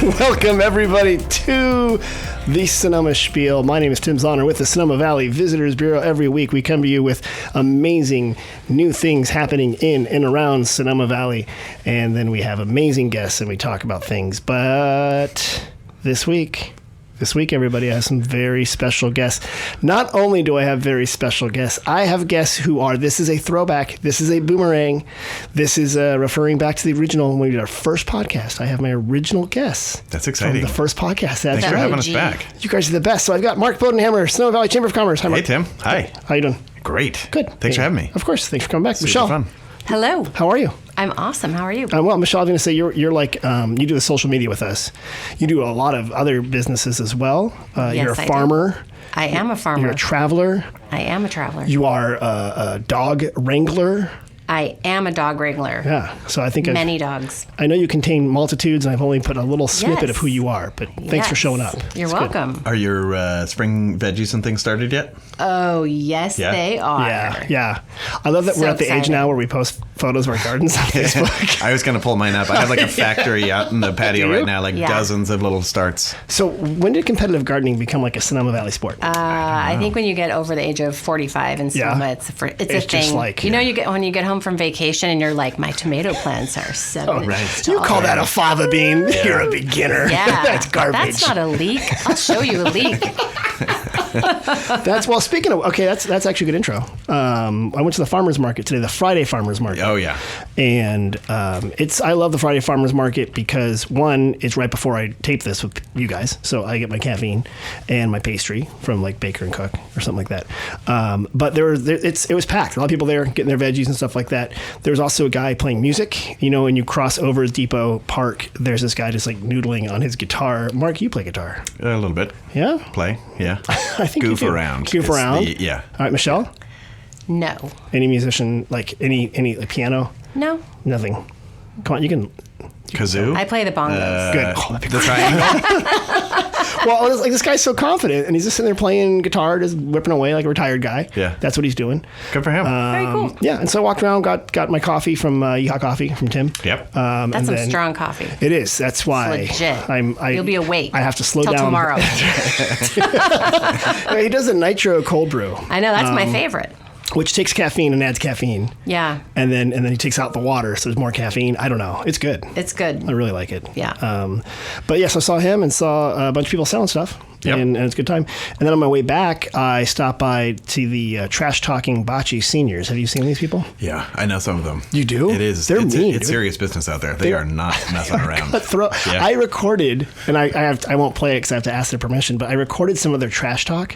Welcome, everybody, to the Sonoma Spiel. My name is Tim Zahner with the Sonoma Valley Visitors Bureau. Every week, we come to you with amazing new things happening in and around Sonoma Valley. And then we have amazing guests and we talk about things. But this week, everybody, I have some very special guests. Not only do I have very special guests, I have guests who are, this is a throwback, this is a boomerang, this is referring back to the original, when we did our first podcast. I have my original guests. That's exciting. From the first podcast. Thanks for having us back. You guys are the best. So I've got Mark Bodenhamer, Sonoma Valley Chamber of Commerce. Hi, Mark. Hey, Tim. Hi. How you doing? Great. Good. Thanks for having me. Of course. Thanks for coming back. Super Michelle. fun. Hello. How are you? I'm awesome. How are you? Well, Michelle, I was going to say you're like, you do the social media with us. You do a lot of other businesses as well. You're a farmer. I am a farmer. You're a traveler. I am a traveler. You are a dog wrangler. I am a dog wrangler. Yeah. So I think many dogs. I know you contain multitudes, and I've only put a little snippet of who you are. But thanks for showing up. You're welcome. Are your spring veggies and things started yet? Oh, yes, they are. Yeah. I love that we're at the age now where we post photos of our gardens on Facebook. I was going to pull mine up. I have like a factory out in the patio right now, like dozens of little starts. So when did competitive gardening become like a Sonoma Valley sport? I think when you get over the age of 45 in Sonoma, it's a thing. Just like, you know, when you get home from vacation and you're like, my tomato plants are 7 inches tall. You call that a fava bean? Yeah. You're a beginner. Yeah. That's garbage. That's not a leek. I'll show you a leek. Speaking of, that's actually a good intro. I went to the farmer's market today, the Friday farmer's market. Oh, yeah. And I love the Friday farmer's market because, one, it's right before I tape this with you guys, so I get my caffeine and my pastry from like Baker and Cook or something like that. But it was packed. A lot of people there getting their veggies and stuff like that. There was also a guy playing music. You know, when you cross over Depot Park, there's this guy just like noodling on his guitar. Mark, you play guitar? A little bit. Yeah? Play, yeah. I think Goof you do. around. Goof around? Yeah. All right, Michelle? No. Any musician, like any like piano? No. Nothing. Come on, you can. Kazoo? I play the bongos. Good. Oh, that'd be the great. triangle? Well, it's like this guy's so confident, and he's just sitting there playing guitar, just whipping away like a retired guy. Yeah. That's what he's doing. Good for him. Very cool. Yeah, and so I walked around, got my coffee from Yeehaw Coffee from Tim. Yep. That's some strong coffee. It is. That's why. It's legit. You'll be awake. I have to slow till down. Tomorrow. He does a nitro cold brew. I know, that's my favorite. Which takes caffeine and adds caffeine. Yeah. And then he takes out the water, so there's more caffeine. I don't know. It's good. It's good. I really like it. Yeah. But yes, I saw him and saw a bunch of people selling stuff. Yep. And it's a good time. And then on my way back, I stopped by to the Trash Talking Bocce Seniors. Have you seen these people? Yeah, I know some of them. You do? It is. They're it's mean. It's serious business out there. They are not messing around. Yeah. I recorded, and I won't play it because I have to ask their permission, but I recorded some of their trash talk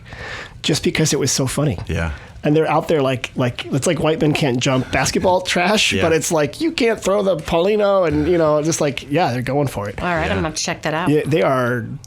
just because it was so funny. Yeah. And they're out there like it's like white men can't jump basketball trash, but it's like you can't throw the Paulino, and just like they're going for it. All right, I'm gonna have to check that out. Yeah,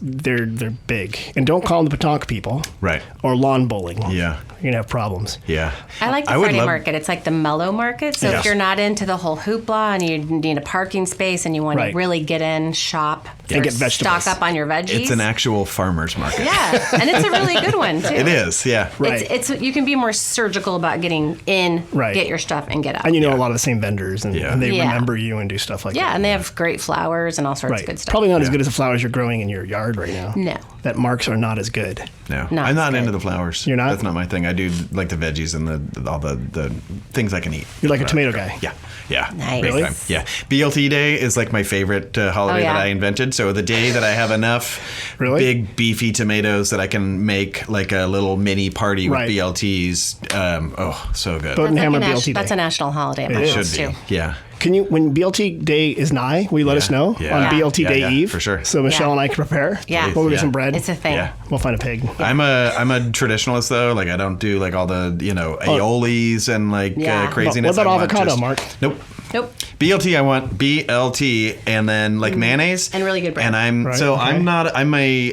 they're big, and don't call them the Petanque people, right? Or lawn bowling. Yeah, you're gonna have problems. Yeah, I like the Friday market. It's like the mellow market. So if you're not into the whole hoopla and you need a parking space and you want to really get in, shop, and get vegetables, stock up on your veggies, it's an actual farmer's market. Yeah, and it's a really good one too. It is. Yeah, right. It's you can be more surgical about getting in, get your stuff, and get out. And a lot of the same vendors, and they remember you and do stuff like that. Yeah, and they have great flowers and all sorts of good stuff. Probably not as good as the flowers you're growing in your yard right now. No. That Marks are not as good. No. I'm not into the flowers. You're not? That's not my thing. I do like the veggies and all the things I can eat. You're like a tomato guy. Yeah. Yeah. Nice. Really? Yeah. BLT Day is like my favorite holiday that I invented. So the day that I have enough big beefy tomatoes that I can make like a little mini party with BLTs. So good. Bodenhamer BLT Day. That's a national holiday. It should be. Yeah. Can you, when BLT Day is nigh, will you let us know on BLT Day Eve? For sure. So Michelle and I can prepare. Yeah. We'll get some bread. It's a thing. Yeah. We'll find a pig. Yeah. I'm a traditionalist though. Like I don't do like all the aiolis and like craziness. What about avocado, Mark? Nope. BLT, I want BLT and then like mayonnaise and really good bread. And I'm I may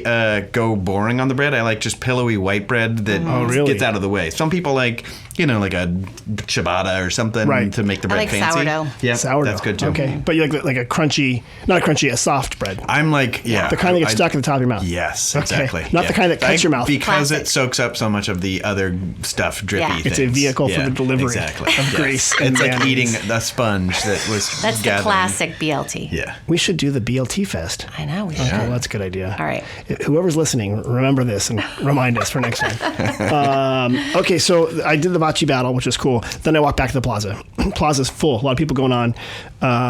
go boring on the bread. I like just pillowy white bread that gets out of the way. Some people like like a ciabatta or something to make the bread fancy. Sourdough. Yeah, sourdough. That's good too. Okay, but you like a crunchy, not a crunchy, a soft bread. I'm like, the kind that gets stuck at the top of your mouth. Yes, exactly. Not the kind that cuts your mouth. Because Classic. it soaks up so much of the other stuff, drippy things. It's a vehicle for the delivery of grace. And it's like eating a sponge that was That's gathering. the classic BLT. Yeah. We should do the BLT Fest. I know. We should. Okay, well, that's a good idea. All right. Whoever's listening, remember this and remind us for next time. Okay, so I did the bocce battle, which is cool. Then I walked back to the plaza. Plaza's full. A lot of people going on.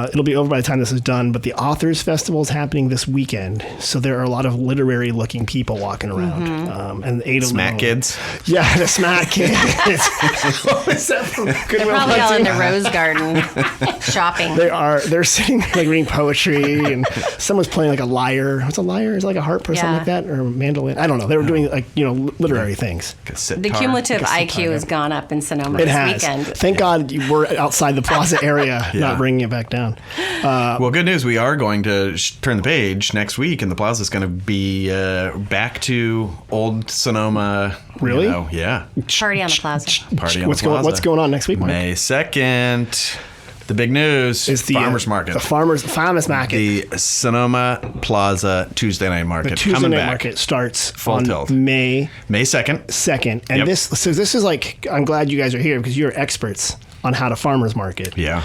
It'll be over by the time this is done, but the Authors Festival is happening this weekend. So there are a lot of literary-looking people walking around. And Ada Smack kids? Yeah, the smack kids. What was that from Goodwill They're probably all in Hunting? the Rose Garden shopping. They're sitting like reading poetry, and someone's playing like a lyre. What's a lyre? Is it like a harp or something like that, or a mandolin? I don't know. They were doing like literary things. The cumulative IQ has gone up in Sonoma It this has. weekend. Thank God you were outside the plaza area, not bringing it back down. Well, good news. We are going to turn the page next week, and the plaza is going to be back to old Sonoma. Really? Yeah. Party on the plaza. Party on the plaza. What's going on next week, Mark? May 2nd. The big news Is the farmers market. The farmers market. The Sonoma Plaza Tuesday night market. The Tuesday coming night back. market starts Full on tilt. May 2nd. 2nd. And Yep. this is like, I'm glad you guys are here because you're experts on how to farmers market. Yeah.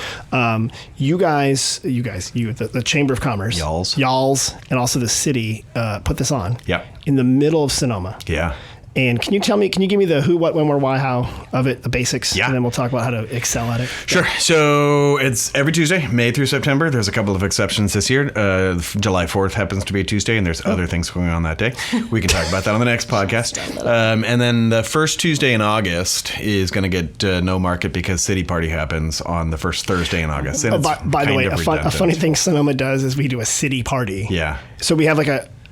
You guys, the Chamber of Commerce, y'alls, and also the city put this on. Yep. In the middle of Sonoma. Yeah. And can you give me the who, what, when, where, why, how of it, the basics? Yeah. And then we'll talk about how to excel at it. Sure. So it's every Tuesday, May through September. There's a couple of exceptions this year. July 4th happens to be a Tuesday, and there's other things going on that day. We can talk about that on the next podcast. And then the first Tuesday in August is going to get no market because City Party happens on the first Thursday in August. And By the way, a funny thing Sonoma does is we do a city party. Yeah. So we have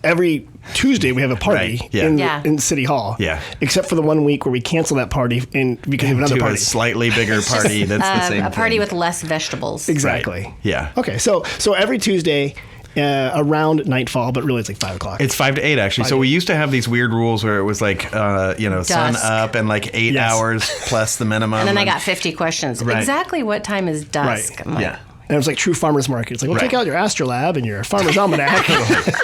every Tuesday we have a party in City Hall. Yeah. Except for the 1 week where we cancel that party because we have another party. A slightly bigger party that's the same A party thing. with less vegetables. Exactly. Right. Yeah. Okay. So every Tuesday around nightfall, but really it's like 5 o'clock. It's 5 to 8 actually. So we used to have these weird rules where it was like, sun up and like 8 hours plus the minimum. And then I got 50 questions. Right. Exactly what time is dusk? Right. I'm like, Yeah. And it was like true farmers market. It's like, take out your astrolabe and your farmer's almanac.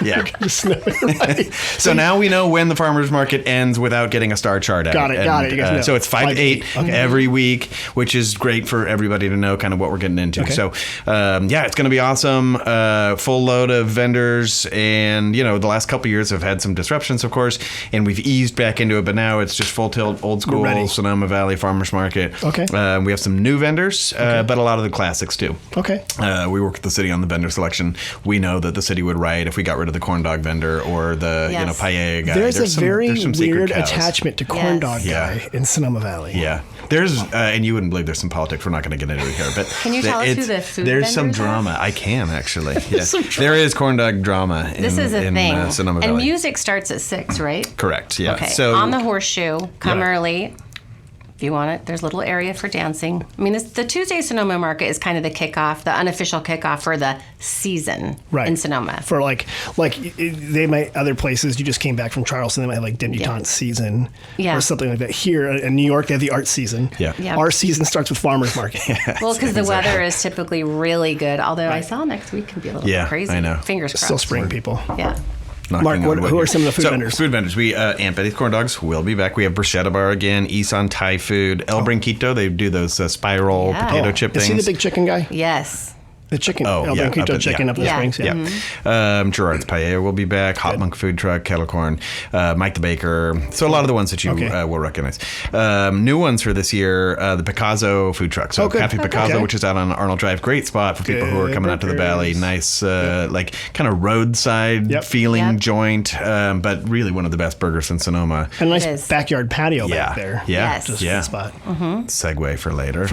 Yeah. Right. So now we know when the farmers market ends without getting a star chart out. Got it. You guys know. So it's 5 to 8 every week, which is great for everybody to know kind of what we're getting into. Okay. So, it's going to be awesome. Full load of vendors. And, the last couple of years have had some disruptions, of course, and we've eased back into it. But now it's just full tilt, old school Sonoma Valley Farmers Market. Okay. We have some new vendors, but a lot of the classics too. Okay. We work with the city on the vendor selection. We know that the city would write if we got rid of the corn dog vendor or the paella guy. There's a very weird cows. attachment to corn dog guy in Sonoma Valley. Yeah. There's, and you wouldn't believe there's some politics. We're not going to get into it here, but can you tell us who the food there's some vendors drama. are? I can actually. Yes. There is corn dog drama. This is a thing. Sonoma Valley. And music starts at 6, right? Correct. Yeah. Okay. So on the horseshoe, come early. If you want it, there's a little area for dancing. I mean, the Tuesday Sonoma Market is kind of the kickoff, the unofficial kickoff for the season in Sonoma. For they might, other places, you just came back from Charleston, they might have like debutante season or something like that. Here in New York, they have the art season. Yeah. Our season starts with farmers market. Well, because the weather is typically really good, although I saw next week can be a little bit crazy. I know. Fingers crossed. Still spring, people. Yeah. Mark, who are some of the food vendors? Food vendors. We Aunt Betty's Corn Dogs will be back. We have Bruschetta Bar again. Isan Thai Food. El Brinquito. They do those spiral potato chip things. Is he the big chicken guy? Yes. The chicken. El Brinquito chicken up in the Springs. Yeah. Mm-hmm. Gerard's Paella will be back. Hot Monk Food Truck. Kettle Corn. Mike the Baker. So a lot of the ones that you will recognize. New ones for this year. The Picasso Food Truck. So Cafe Picasso, which is out on Arnold Drive. Great spot for people who are coming out to the valley. Nice, like kind of roadside feeling joint. But really one of the best burgers in Sonoma. And a nice backyard patio back there. Yeah. Yes. Just the spot. Segue for later.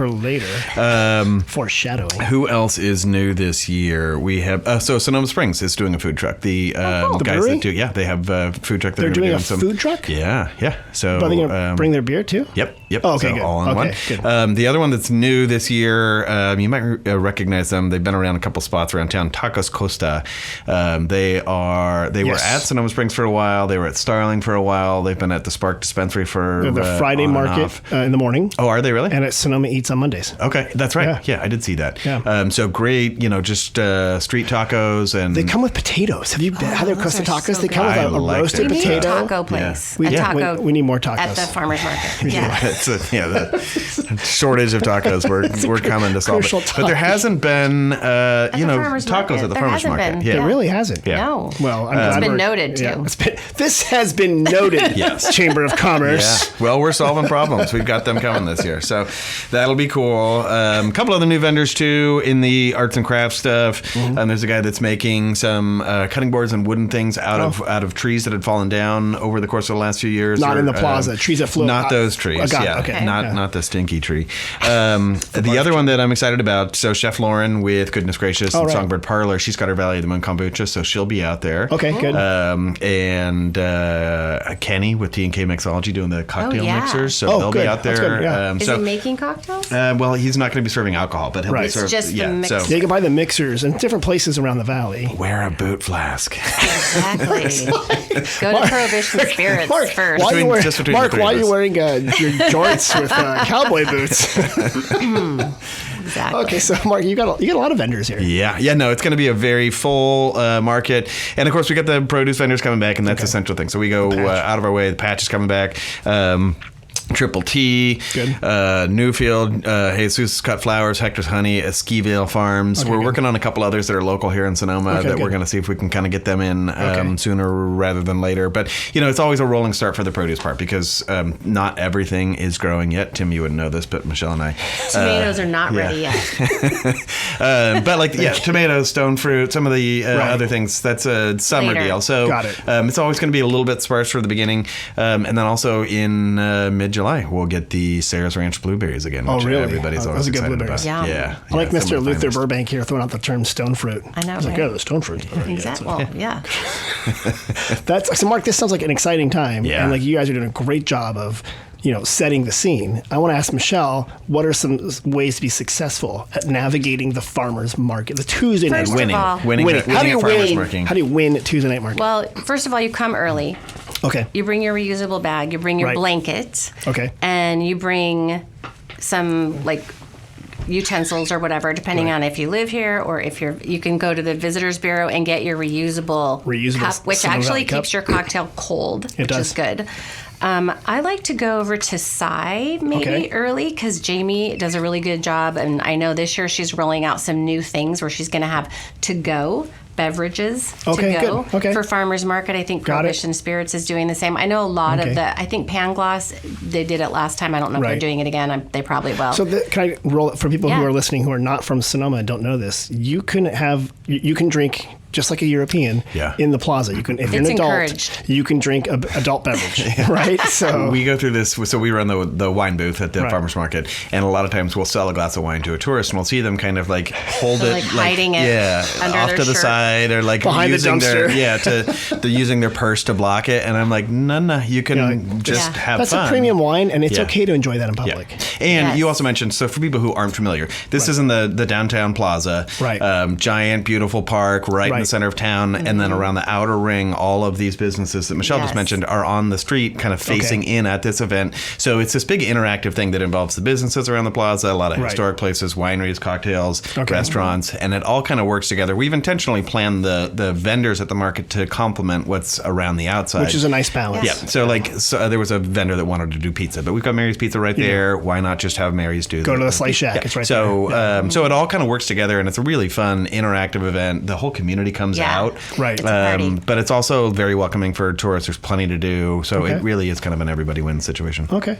Foreshadowing. Who else is new this year, we have so Sonoma Springs is doing a food truck. The the guys brewery? that do they have a food truck. They're doing a food truck? Yeah. So are they going to bring their beer too? Yep. Oh, okay, so good. all in one. Good. The other one that's new this year, you might recognize them. They've been around a couple spots around town. Tacos Costa. They were at Sonoma Springs for a while. They were at Starling for a while. They've been at the Spark Dispensary for the Friday market in the morning. Oh, are they really? And at Sonoma Eats on Mondays. Okay, that's right. Yeah, I did see that. Yeah. So great, just street tacos, and they come with potatoes. Have you had their Costa tacos? So they come with a roasted potato. We need a potato. taco place. Yeah. We need more tacos at the farmers market. Yeah. The shortage of tacos. We're coming to solve it. But there hasn't been, tacos at the farmers market. Yeah. There really hasn't. Yeah. No. Well, it's been noted too. Yeah, this has been noted. Yes. Chamber of Commerce. Yeah. Well, we're solving problems. We've got them coming this year, so that'll be cool. A couple other new vendors too in the arts and crafts stuff. Mm-hmm. There's a guy that's making some cutting boards and wooden things out of trees that had fallen down over the course of the last few years. Not in the plaza. Trees that flew. Not those trees. Okay. Not the stinky tree. The other one that I'm excited about. So Chef Lauren with Goodness Gracious and Songbird Parlor. She's got her Valley of the Moon kombucha, so she'll be out there. Okay, good. And Kenny with T&K Mixology doing the cocktail mixers, so they'll be out there. Good, yeah. Is he making cocktails? Well, he's not going to be serving alcohol, but he'll be serving. It's just the mix. So you can buy the mixers in different places around the valley. Wear a boot flask. Exactly. Go to Prohibition Spirits first. Why are you wearing your jorts with cowboy boots? Exactly. Okay, so Mark, you got a lot of vendors here. Yeah. No, it's going to be a very full market, and of course we got the produce vendors coming back, and that's the central thing. So we go out of our way. The patch is coming back. Triple T, Newfield, Jesus Cut Flowers, Hector's Honey, Esquivale Farms. We're working on a couple others that are local here in Sonoma that we're going to see if we can kind of get them in sooner rather than later. But, it's always a rolling start for the produce part because not everything is growing yet. Tim, you wouldn't know this, but Michelle and I. Tomatoes are not ready yet. But tomatoes, stone fruit, some of the other things, that's a summer deal. So it's always going to be a little bit sparse for the beginning. And then also in mid-July, we'll get the Sarah's Ranch blueberries again, which everybody's always excited about. Yeah. I like Mr. Luther Burbank here throwing out the term stone fruit. I know, right? The stone fruit. Exactly. Well, yeah. So, Mark, this sounds like an exciting time. Yeah. And you guys are doing a great job of setting the scene. I want to ask Michelle, what are some ways to be successful at navigating the farmers market, the Tuesday night market? Winning. How do you win at Tuesday night market? Well, first of all, you come early. Okay. You bring your reusable bag. You bring your blanket. Okay. And you bring some utensils or whatever, depending on if you live here or if you can go to the Visitors Bureau and get your reusable cup, which actually keeps your cocktail cold, which is good. I like to go over to Cy early because Jamie does a really good job, and I know this year she's rolling out some new things where she's going to have to-go beverages to go for farmers market. I think Prohibition Spirits is doing the same. I know a lot of I think Pangloss, they did it last time. I don't know if they're doing it again. They probably will. So can I roll it for people who are listening who are not from Sonoma and don't know this? You can drink just like a European in the plaza. You can, if you're an adult, you can drink an adult beverage, right? So we go through this. So we run the wine booth at the farmers market, and a lot of times we'll sell a glass of wine to a tourist, and we'll see them kind of hold it, hiding it under off their to the shirt. Side, or behind using the dumpster. they're using their purse to block it, and I'm like, no, you can just have that's fun. That's a premium wine, and it's okay to enjoy that in public. Yeah. And you also mentioned, so for people who aren't familiar, this is in the downtown plaza, giant, beautiful park right in the center of town. And then around the outer ring, all of these businesses that Michelle just mentioned are on the street kind of facing in at this event. So it's this big interactive thing that involves the businesses around the plaza, a lot of historic places, wineries, cocktails, restaurants, and it all kind of works together. We've intentionally planned the vendors at the market to complement what's around the outside. Which is a nice balance. Yeah. So there was a vendor that wanted to do pizza, but we've got Mary's Pizza right there. Why not just have Mary's do Go to the Slice Shack. It's right there. So it all kind of works together, and it's a really fun, interactive event. The whole community comes out. Right. But it's also very welcoming for tourists. There's plenty to do. So it really is kind of an everybody wins situation. Okay.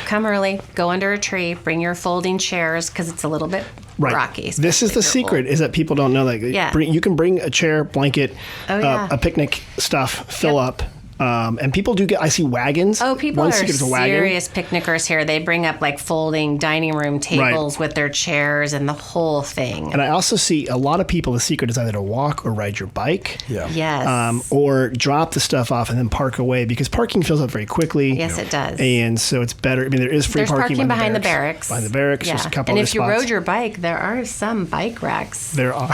Come early, go under a tree, bring your folding chairs because it's a little bit rocky. This is the secret, is that people don't know that. You can bring a chair, blanket, a picnic stuff, fill up. And people do I see wagons. Oh, people are serious picnickers here. They bring up like folding dining room tables with their chairs and the whole thing. And I also see a lot of people, the secret is either to walk or ride your bike. Yeah. Yes. Or drop the stuff off and then park away, because parking fills up very quickly. Yes, it does. And so it's better. I mean, there is free parking behind the barracks. Behind the barracks, there's a couple and other if you spots. rode your bike, there are some bike racks. There are.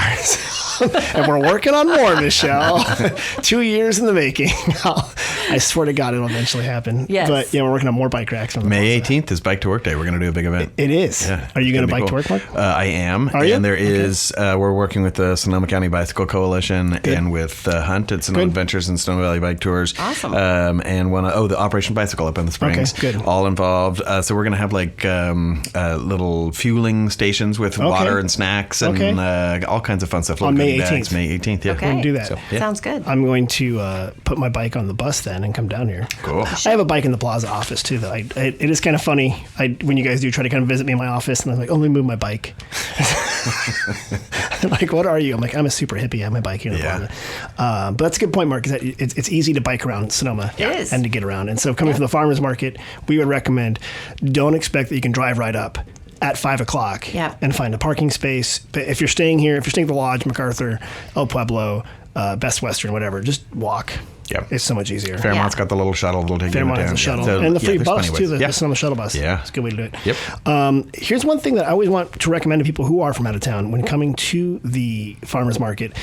And we're working on more, Michelle. 2 years in the making. I swear to God, it'll eventually happen. Yes. But we're working on more bike racks. May 18th is Bike to Work Day. We're going to do a big event. It is. Yeah. Are you going to bike to work, Mark? I am. Are you? And there is, we're working with the Sonoma County Bicycle Coalition and with Hunt at Sonoma Adventures and Sonoma Valley Bike Tours. Awesome. And the Operation Bicycle up in the Springs. Okay, good. All involved. So we're going to have like little fueling stations with water and snacks and all kinds of fun stuff. On May 18th. May 18th, yeah. Okay. We're going to do that. So, Sounds good. I'm going to put my bike on the bus then and come down here. Cool. I have a bike in the Plaza office too, though. It is kind of funny when you guys do try to kind of visit me in my office, and I'm like, oh, let me move my bike. They're like, what are you? I'm like, I'm a super hippie. I have my bike here in the Plaza. But that's a good point, Mark, is that it's easy to bike around Sonoma and to get around. And so coming from the farmers market, we would recommend, don't expect that you can drive right up at 5 o'clock and find a parking space. But if you're staying here, if you're staying at the Lodge, MacArthur, El Pueblo, Best Western, whatever, just walk. Yeah. It's so much easier. Fairmont's got the little shuttle that'll take Fairmont you down. has a shuttle. So, and the free bus, too, the Sonoma shuttle bus. Yeah. It's a good way to do it. Yep. Here's one thing that I always want to recommend to people who are from out of town when coming to the farmers market.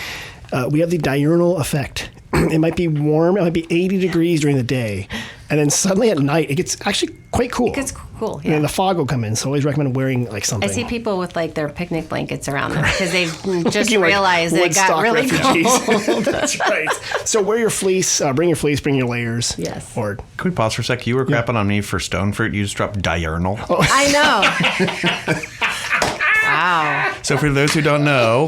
We have the diurnal effect. It might be warm. It might be 80 degrees during the day. And then suddenly at night, it gets actually quite cool. It gets cool, yeah. And the fog will come in, so I always recommend wearing like something. I see people with like their picnic blankets around them because they've just realized that it got really cold. That's right. So wear your fleece, bring your fleece, bring your layers. Yes. Or can we pause for a sec? You were crapping on me for stone fruit. You just dropped diurnal. Oh. I know. Wow. So for those who don't know,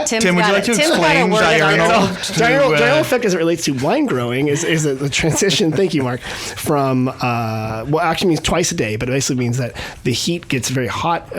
Tim, would you like to explain diurnal? Diurnal effect as it relates to wine growing is the transition, thank you, Mark, from, actually means twice a day, but it basically means that the heat gets very hot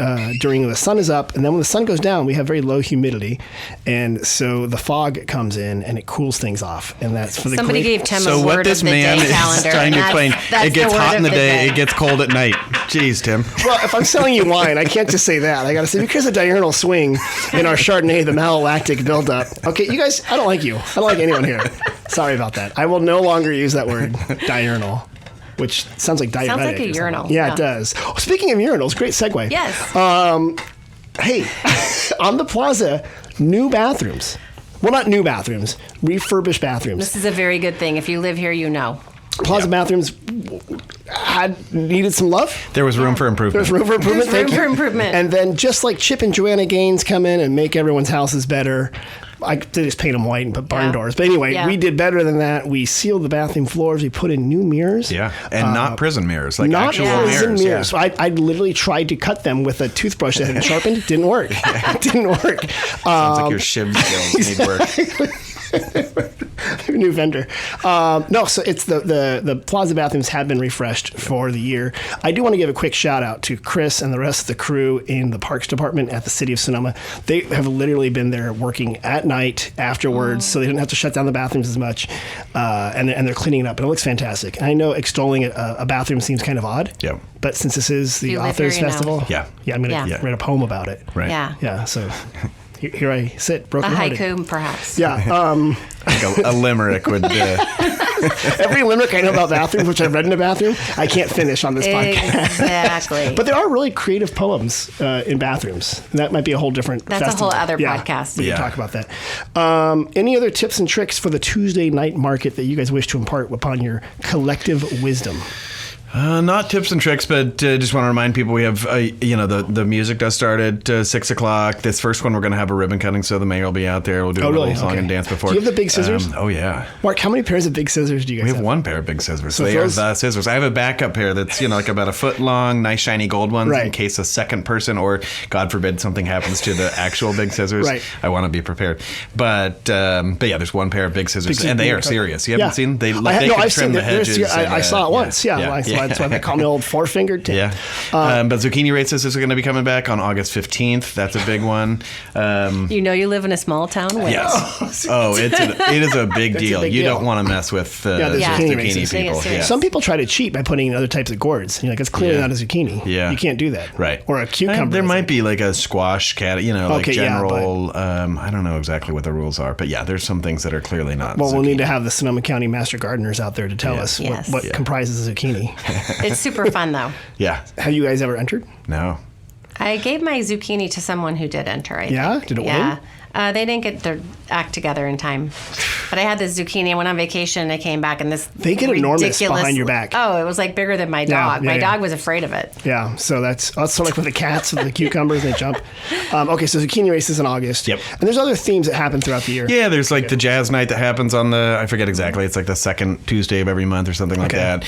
during the sun is up, and then when the sun goes down, we have very low humidity, and so the fog comes in, and it cools things off, and that's for the Somebody gave Tim a word what this of the man day is calendar, trying to explain. It gets hot in the day, it gets cold at night. Jeez, Tim. Well, if I'm selling you wine, I can't just say that. I got to say, because of diurnal swing in our Chardonnay, the malolactic buildup. Okay, you guys, I don't like you. I don't like anyone here. Sorry about that. I will no longer use that word, diurnal, which sounds like diuretic. Sounds like a urinal. Yeah, it does. Oh, speaking of urinals, great segue. Yes. Hey, on the Plaza, new bathrooms. Well, not new bathrooms, refurbished bathrooms. This is a very good thing. If you live here, you know. Plaza bathrooms needed some love. There was room for improvement. There's room for improvement. There's room for improvement. And then just like Chip and Joanna Gaines come in and make everyone's houses better. They just paint them white and put barn doors. But anyway, we did better than that. We sealed the bathroom floors. We put in new mirrors. Yeah, and not prison mirrors, like not actual prison mirrors. Yeah. So I literally tried to cut them with a toothbrush that had been sharpened. It didn't work. It didn't work. Sounds like your shiv skills need work. New vendor. No, so it's the Plaza bathrooms have been refreshed for the year. I do want to give a quick shout out to Chris and the rest of the crew in the Parks Department at the City of Sonoma. They have literally been there working at night afterwards, so they didn't have to shut down the bathrooms as much, and they're cleaning it up, and it looks fantastic. And I know extolling a bathroom seems kind of odd, but since this is the Authors Festival, I'm going to write a poem about it. Right. Yeah. So. Here I sit, broken-hearted. A haiku, perhaps. Yeah. Like a limerick would... Every limerick I know about bathrooms, which I've read in a bathroom, I can't finish on this podcast. Exactly. But there are really creative poems in bathrooms. And that might be a whole different festival. A whole other podcast. We can talk about that. Any other tips and tricks for the Tuesday night market that you guys wish to impart upon your collective wisdom? Not tips and tricks, but just want to remind people we have, the music does start at 6 o'clock. This first one, we're going to have a ribbon cutting, so the mayor will be out there. We'll do a little song and dance before. Do you have the big scissors? Oh, yeah. Mark, how many pairs of big scissors do you guys have? We have one pair of big scissors. So they are the scissors. I have a backup pair that's, like about a foot long, nice shiny gold ones in case a second person or, God forbid, something happens to the actual big scissors. I want to be prepared. But yeah, there's one pair of big scissors, and they are serious. You haven't seen? They can trim the hedges. I saw it once. Yeah. That's why they call me old four-fingered Tim. Yeah. But Zucchini Races is going to be coming back on August 15th. That's a big one. You live in a small town. Yes. It is a big deal. You don't want to mess with the zucchini people. Yeah. Some people try to cheat by putting in other types of gourds. And you're like, it's clearly not a zucchini. Yeah. You can't do that. Right. Or a cucumber. There might be like a squash general. I don't know exactly what the rules are, but there's some things that are clearly not. Well, we'll need to have the Sonoma County Master Gardeners out there to tell us what comprises a zucchini. It's super fun, though. Yeah. Have you guys ever entered? No. I gave my zucchini to someone who did enter, I think. Did it win? They didn't get their act together in time. But I had this zucchini. I went on vacation and I came back and this They get enormous behind your back. Oh, it was like bigger than my dog. My dog was afraid of it. Yeah, so that's sort of like with the cats and the cucumbers, they jump. Okay, so zucchini races in August. Yep. And there's other themes that happen throughout the year. Yeah, there's like the jazz night that happens on I forget exactly, it's like the second Tuesday of every month or something like that.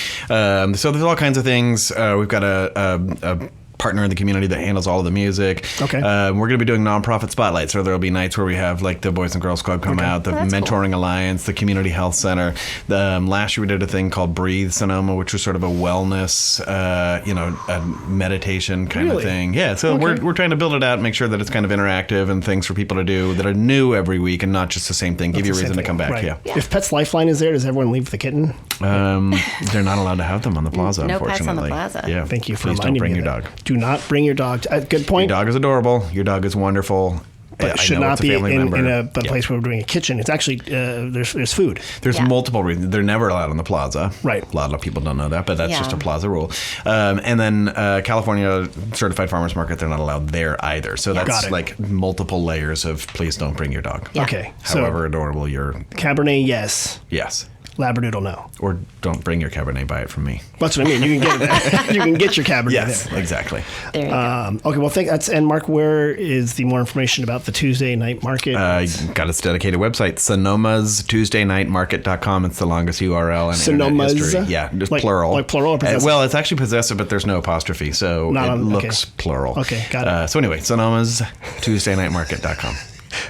So there's all kinds of things. We've got a partner in the community that handles all of the music. Okay. We're going to be doing nonprofit spotlights, so there'll be nights where we have like the Boys and Girls Club come out, the Mentoring Alliance, the Community Health Center. Last year we did a thing called Breathe Sonoma, which was sort of a wellness, a meditation kind of thing. Yeah. So we're trying to build it out and make sure that it's kind of interactive and things for people to do that are new every week and not just the same thing. Give you a reason to come back. Right. Yeah. If Pets Lifeline is there, does everyone leave the kitten? They're not allowed to have them on the plaza, no unfortunately. pets on the plaza. Yeah. Thank you for Please don't bring your dog. Do not bring your dog. Good point. Your dog is adorable. Your dog is wonderful. But should not be in a place where we're doing a kitchen. It's actually, there's food. There's multiple reasons. They're never allowed on the plaza. Right. A lot of people don't know that, but that's just a plaza rule. And then California Certified Farmers Market, they're not allowed there either. So that's like multiple layers of please don't bring your dog. Yeah. Okay. However adorable your... Cabernet, yes. Yes. Labradoodle, no. Or don't bring your Cabernet, buy it from me. That's what I mean. You can get it. You can get your Cabernet. Yes, there. exactly. There you go. Okay, well, and Mark, where is the more information about the Tuesday Night Market? Got its dedicated website, Sonoma's Tuesday Night Market.com. It's the longest URL in Sonoma's? internet history. Yeah, just plural. Like plural or possessive? Well, it's actually possessive, but there's no apostrophe, so looks plural. Okay, got it. So anyway, Sonoma's Tuesday Night Market.com.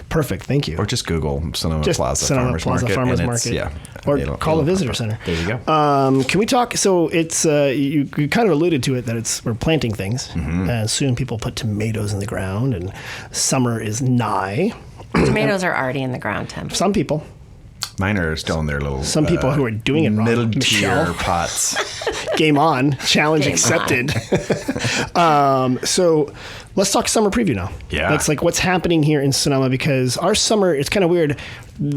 Perfect, thank you. Or just Google Sonoma Plaza Farmers Market. Yeah. Or call the visitor center. There you go. Can we talk? So it's you kind of alluded to it that we're planting things, and soon people put tomatoes in the ground, and summer is nigh. Tomatoes are already in the ground, Tim. Some people. Mine are still in their little... Some people who are doing it wrong. Middle-tier pots. Game on. Challenge accepted. So let's talk summer preview now. Yeah. That's like what's happening here in Sonoma, because our summer, it's kind of weird,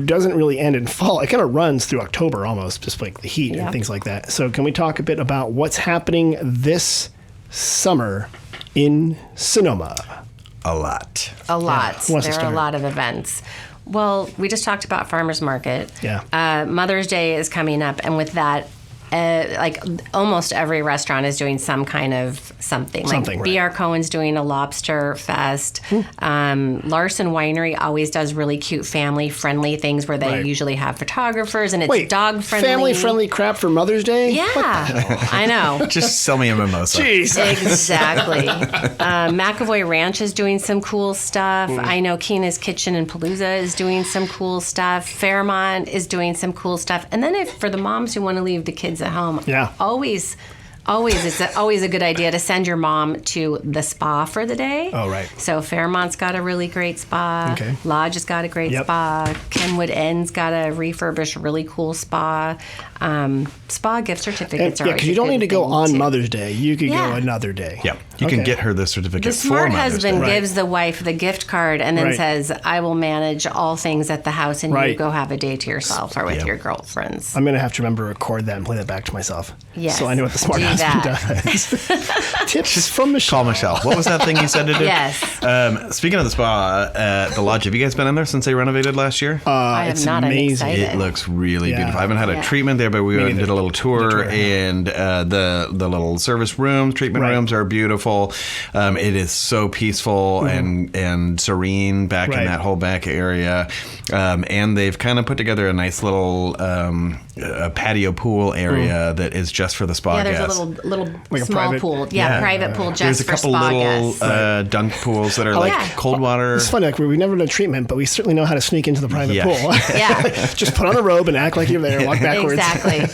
doesn't really end in fall. It kind of runs through October almost, just like the heat and things like that. So can we talk a bit about what's happening this summer in Sonoma? A lot. There are a lot of events. Well, we just talked about Farmers Market. Yeah. Mother's Day is coming up, and with that, like almost every restaurant is doing some kind of something. Like B.R. Cohen's doing a lobster fest. Larson Winery always does really cute family-friendly things where they usually have photographers, and it's dog-friendly. Family-friendly crap for Mother's Day? Yeah, I know. Just sell me a mimosa. Jeez. Exactly. McAvoy Ranch is doing some cool stuff. I know Keena's Kitchen in Palooza is doing some cool stuff. Fairmont is doing some cool stuff. And then for the moms who want to leave the kids at home, it's always a good idea to send your mom to the spa for the day. Oh, right. So Fairmont's got a really great spa. Okay. Lodge has got a great spa. Kenwood End's got a refurbished, really cool spa. Spa gift certificates are because you don't need to go on Mother's Day. You could go another day. Yeah, you can get her the certificate the for smart Mother's husband Day. gives the wife the gift card and then says, I will manage all things at the house, and you go have a day to yourself or with your girlfriends. I'm going to have to remember to record that and play that back to mymyself. Yes. So I know what the smart husband does. Tips from Michelle. Call Michelle. What was that thing you said to do? Yes. Speaking of the spa, the Lodge, have you guys been in there since they renovated last year? I have not. Amazing. I'm excited. It looks really beautiful. I haven't had a treatment there, but we went and did a little tour, and the little service rooms, treatment rooms are beautiful. It is so peaceful and serene back in that whole back area. And they've kind of put together a nice little patio pool area that is just for the spa guests. Yeah, there's a little little like small pool. Yeah, private pool just for spa guests. There's a couple little dunk pools that are like cold water. It's funny, like we've never done treatment, but we certainly know how to sneak into the private pool. Yeah. Just put on a robe and act like you're there, walk backwards. Exactly.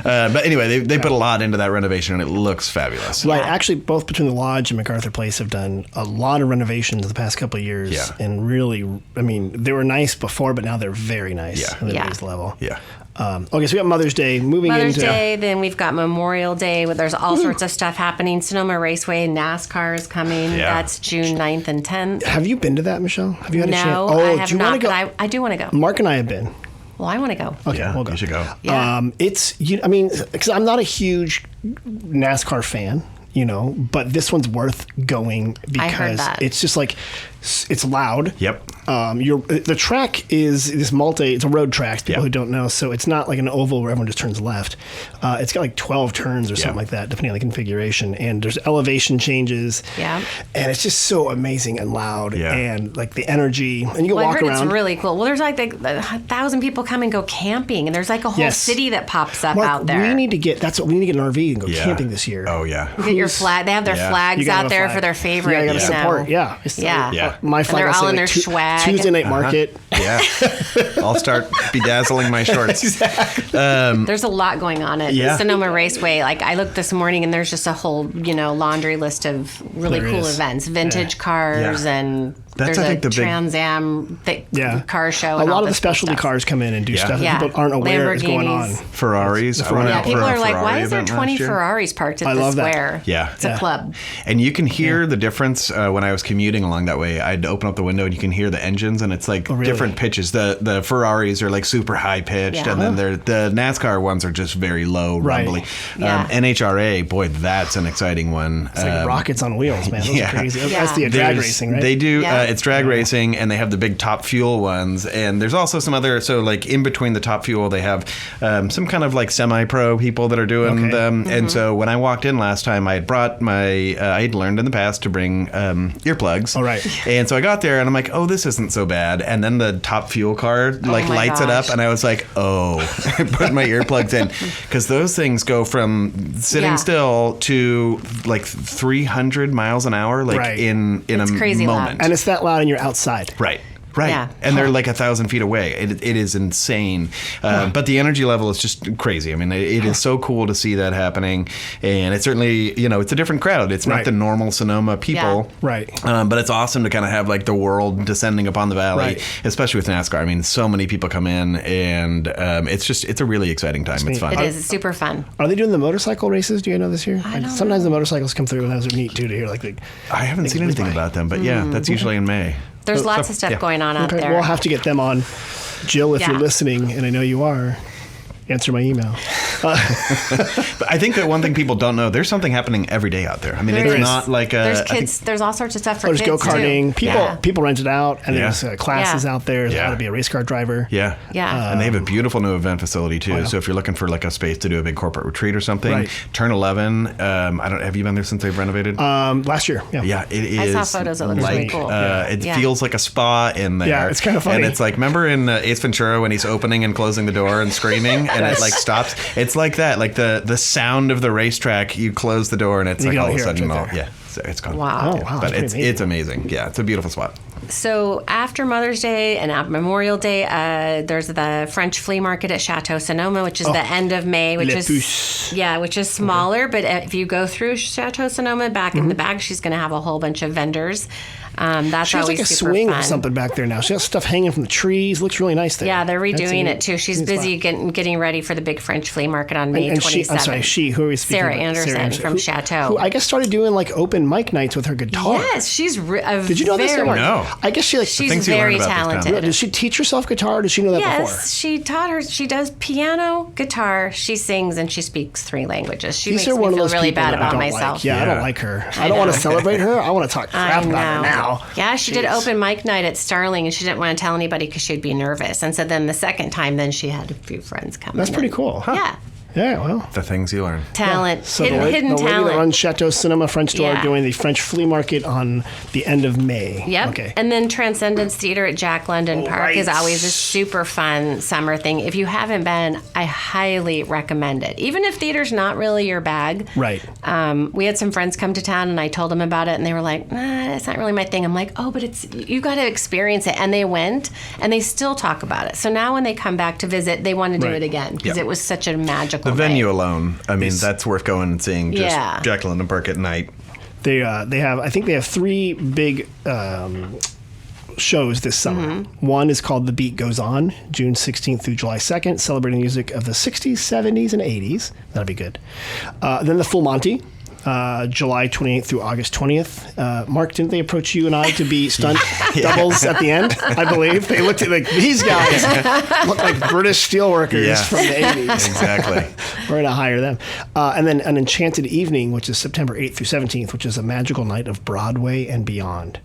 But anyway, they put a lot into that renovation, and it looks fabulous. Right. Actually, both between the Lodge and MacArthur Place have done a lot of renovations the past couple of years. Yeah. And really, I mean, they were nice before, but now they're very nice. Yeah. They raised the level. Yeah. Okay, so we got Mother's Day. Mother's Day, then we've got Memorial Day. Where there's all sorts of stuff happening. Sonoma Raceway, NASCAR is coming. Yeah. That's June 9th and 10th. Have you been to that, Michelle? Have you had a chance? No, I have not, but I do want to go. Mark and I have been. Well, I want to go. Okay, we'll go. You should go. Yeah. Because I'm not a huge NASCAR fan, but this one's worth going because it's just like, it's loud. Yep. The track is it's a road track, people who don't know, so it's not like an oval where everyone just turns left. It's got like 12 turns or something like that, depending on the configuration, and there's elevation changes. Yeah. And it's just so amazing and loud, and like the energy, and you can walk I heard around. It's really cool. Well, there's like 1,000 people come and go camping, and there's like a whole city that pops up Mark, out there. we need to get an RV and go camping this year. Oh yeah. You get your flag. They have their flags out there for their favorite. Yeah, you got to support. Yeah. My flag. And they're all in their swag. Tuesday night market. Yeah. I'll start bedazzling my shorts. Exactly. There's a lot going on at Sonoma Raceway. Like I looked this morning and there's just a whole, laundry list of really cool events. Vintage cars and there's a Trans Am car show. A lot of the specialty cars come in and do stuff that people aren't aware is going on. Ferraris. People are like, why is there 20 Ferraris parked at the square? Yeah. It's a club. And you can hear the difference when I was commuting along that way. I'd open up the window and you can hear the engines, and it's like different pitches. The Ferraris are like super high pitched, and then the NASCAR ones are just very low, rumbly. NHRA, boy, that's an exciting one. It's like rockets on wheels, man. Those are crazy. That's the drag racing, right? They do. It's drag racing, and they have the big Top Fuel ones, and there's also some other. So like in between the Top Fuel, they have some kind of like semi-pro people that are doing them. Mm-hmm. And so when I walked in last time, I had brought I had learned in the past to bring earplugs. Oh, right. And so I got there and I'm like, oh, this isn't so bad. And then the Top Fuel car lights it up, and I was like, oh, I put my earplugs in, because those things go from sitting still to like 300 miles an hour, in a moment. Loud. And it's that loud and you're outside. Right. Right. Yeah. And they're like 1,000 feet away. It is insane. But the energy level is just crazy. I mean, it is so cool to see that happening. And it's certainly, it's a different crowd. It's not the normal Sonoma people. Yeah. Right. But it's awesome to kind of have like the world descending upon the valley, especially with NASCAR. I mean, so many people come in, and it's a really exciting time. It's fun. It is. It's super fun. Are they doing the motorcycle races? Do you know this year? Sometimes the motorcycles come through, and those are neat too to hear. I haven't seen anything about them, but that's usually in May. There's lots of stuff going on out there. We'll have to get them on. Jill, if you're listening, and I know you are, answer my email. But I think that one thing people don't know, there's something happening every day out there. I mean, it's not like there's kids. There's all sorts of stuff for kids. There's go-karting. People rent it out, and there's classes out there. There's how to be a race car driver. Yeah. And they have a beautiful new event facility too. So if you're looking for like a space to do a big corporate retreat or something, Turn 11. Have you been there since they've renovated? Last year. Yeah, it is. I saw photos. It looks really cool. It feels like a spa in there. Yeah, it's kind of funny. And it's like, remember in Ace Ventura when he's opening and closing the door and screaming, and it like stops. It's like that, like the sound of the racetrack. You close the door and it's like all of a sudden, it's gone. Wow. Oh, wow. But it's amazing. Yeah, it's a beautiful spot. So after Mother's Day and at Memorial Day, there's the French flea market at Chateau Sonoma, which is the end of May, which is smaller. But if you go through Chateau Sonoma, back in the back, she's going to have a whole bunch of vendors. That's she has always like a super swing fun. or something back there now. She has stuff hanging from the trees. Looks really nice there. Yeah, they're redoing it too. She's busy getting ready for the big French flea market on May 27th. I'm sorry, who are we speaking Sarah about? Anderson from Chateau. Who I guess started doing like open mic nights with her guitar. Yes, she's Did you know this? No. I guess she's very talented. Did she teach herself guitar? Or did she know that before? Yes, she taught her. She does piano, guitar. She sings and she speaks 3 languages. She makes me feel really bad about myself. I don't like her. I don't want to celebrate her. I want to talk crap about her now. Yeah, she did open mic night at Starling, and she didn't want to tell anybody because she'd be nervous. And so then the second time, then she had a few friends come. That's pretty cool, huh? Yeah. Yeah, well. The things you learn. Talent. So hidden the talent. lady that runs Chateau Sonoma French Door doing the French flea market on the end of May. Yep. Okay. And then Transcendence Theater at Jack London Park is always a super fun summer thing. If you haven't been, I highly recommend it. Even if theater's not really your bag. Right. We had some friends come to town and I told them about it and they were like, nah, that's not really my thing. I'm like, oh, but you got to experience it. And they went and they still talk about it. So now when they come back to visit, they want to do it again because it was such a magical The venue alone, I mean, that's worth going and seeing. Just Jack London Park at night. They have, I think they have 3 big shows this summer. One is called The Beat Goes On, June 16th through July 2nd, celebrating music of the 60s, 70s, and 80s. That'll be good. Then the Full Monty, July 28th through August 20th. Mark, didn't they approach you and I to be stunt doubles at the end? I believe. They looked at like, these guys look like British steelworkers from the 80s. Exactly. We're going to hire them. And then An Enchanted Evening, which is September 8th through 17th, which is a magical night of Broadway and beyond.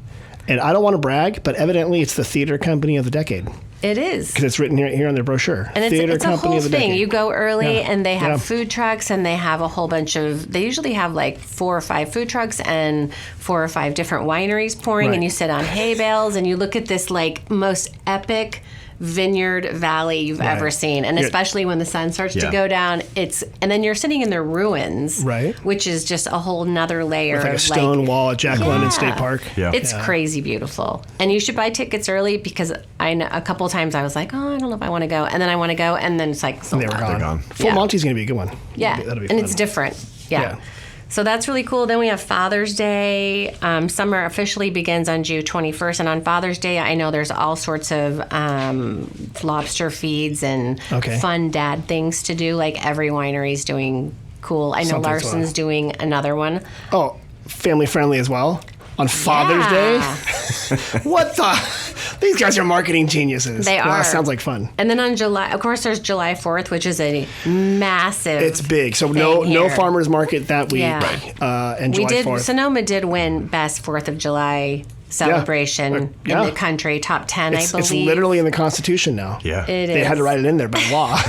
And I don't want to brag, but evidently it's the theater company of the decade. It is. Because it's written here on their brochure. And it's a whole thing. You go early and they have food trucks and they have a whole bunch of, they usually have like 4 or 5 food trucks and 4 or 5 different wineries pouring and you sit on hay bales and you look at this like most epic vineyard valley you've ever seen, and especially when the sun starts to go down, and then you're sitting in the ruins, which is just a whole nother layer with like a stone wall at Jack London State Park. It's crazy beautiful, and you should buy tickets early because I know a couple of times I was like, oh, I don't know if I want to go, and then I want to go, and then it's like they're gone. Full Monty's going to be a good one. That'll be fun. And it's different. So that's really cool. Then we have Father's Day. Summer officially begins on June 21st. And on Father's Day, I know there's all sorts of lobster feeds and fun dad things to do. Like every winery's doing cool. I know Larson's doing another one. Oh, family friendly as well? On Father's Day? What the? These guys are marketing geniuses. They are. That sounds like fun. And then on July, of course, there's July 4th, which is a massive It's big. So no farmers market that week. And July 4th. Sonoma did win Best 4th of July celebration in the country, top 10, I believe. It's literally in the Constitution now. It They is. had to write it in there by law.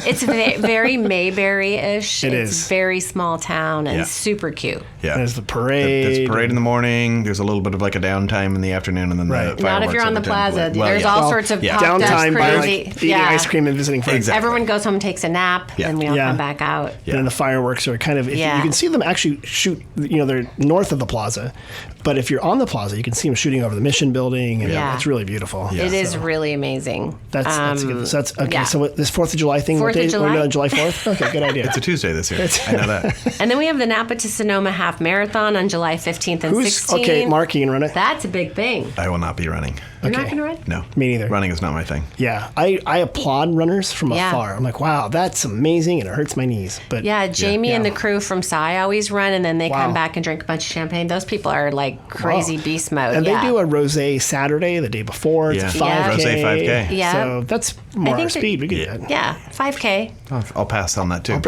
It's very Mayberry-ish. It's very small town and super cute. There's the parade. There's a parade in the morning. There's a little bit of like a downtime in the afternoon, and then the fireworks. Not if you're on the plaza. There's all sorts of downtime by like eating ice cream and visiting friends. Exactly. Everyone goes home and takes a nap, and we all come back out. And then the fireworks are kind of, you can see them actually shoot, they're north of the plaza. But if you're on the plaza, you can see them shooting over the Mission Building, and it's really beautiful. It is really amazing. That's good. So that's okay. So this 4th of July thing, what day? July 4th? Okay, good idea. It's a Tuesday this year. I know that. And then we have the Napa to Sonoma Half Marathon on July 15th and 16th. Okay, Mark, you can run it? That's a big thing. I will not be running. You're not going to run? No. Me neither. Running is not my thing. Yeah. I applaud runners from afar. I'm like, wow, that's amazing, and it hurts my knees. But Jamie and the crew from Psy always run, and then they come back and drink a bunch of champagne. Those people are like crazy beast mode. And they do a rosé Saturday the day before. It's a 5K. Rosé 5K. Yeah. So that's more our speed. We could do that. Yeah, 5K. I'll pass on that too.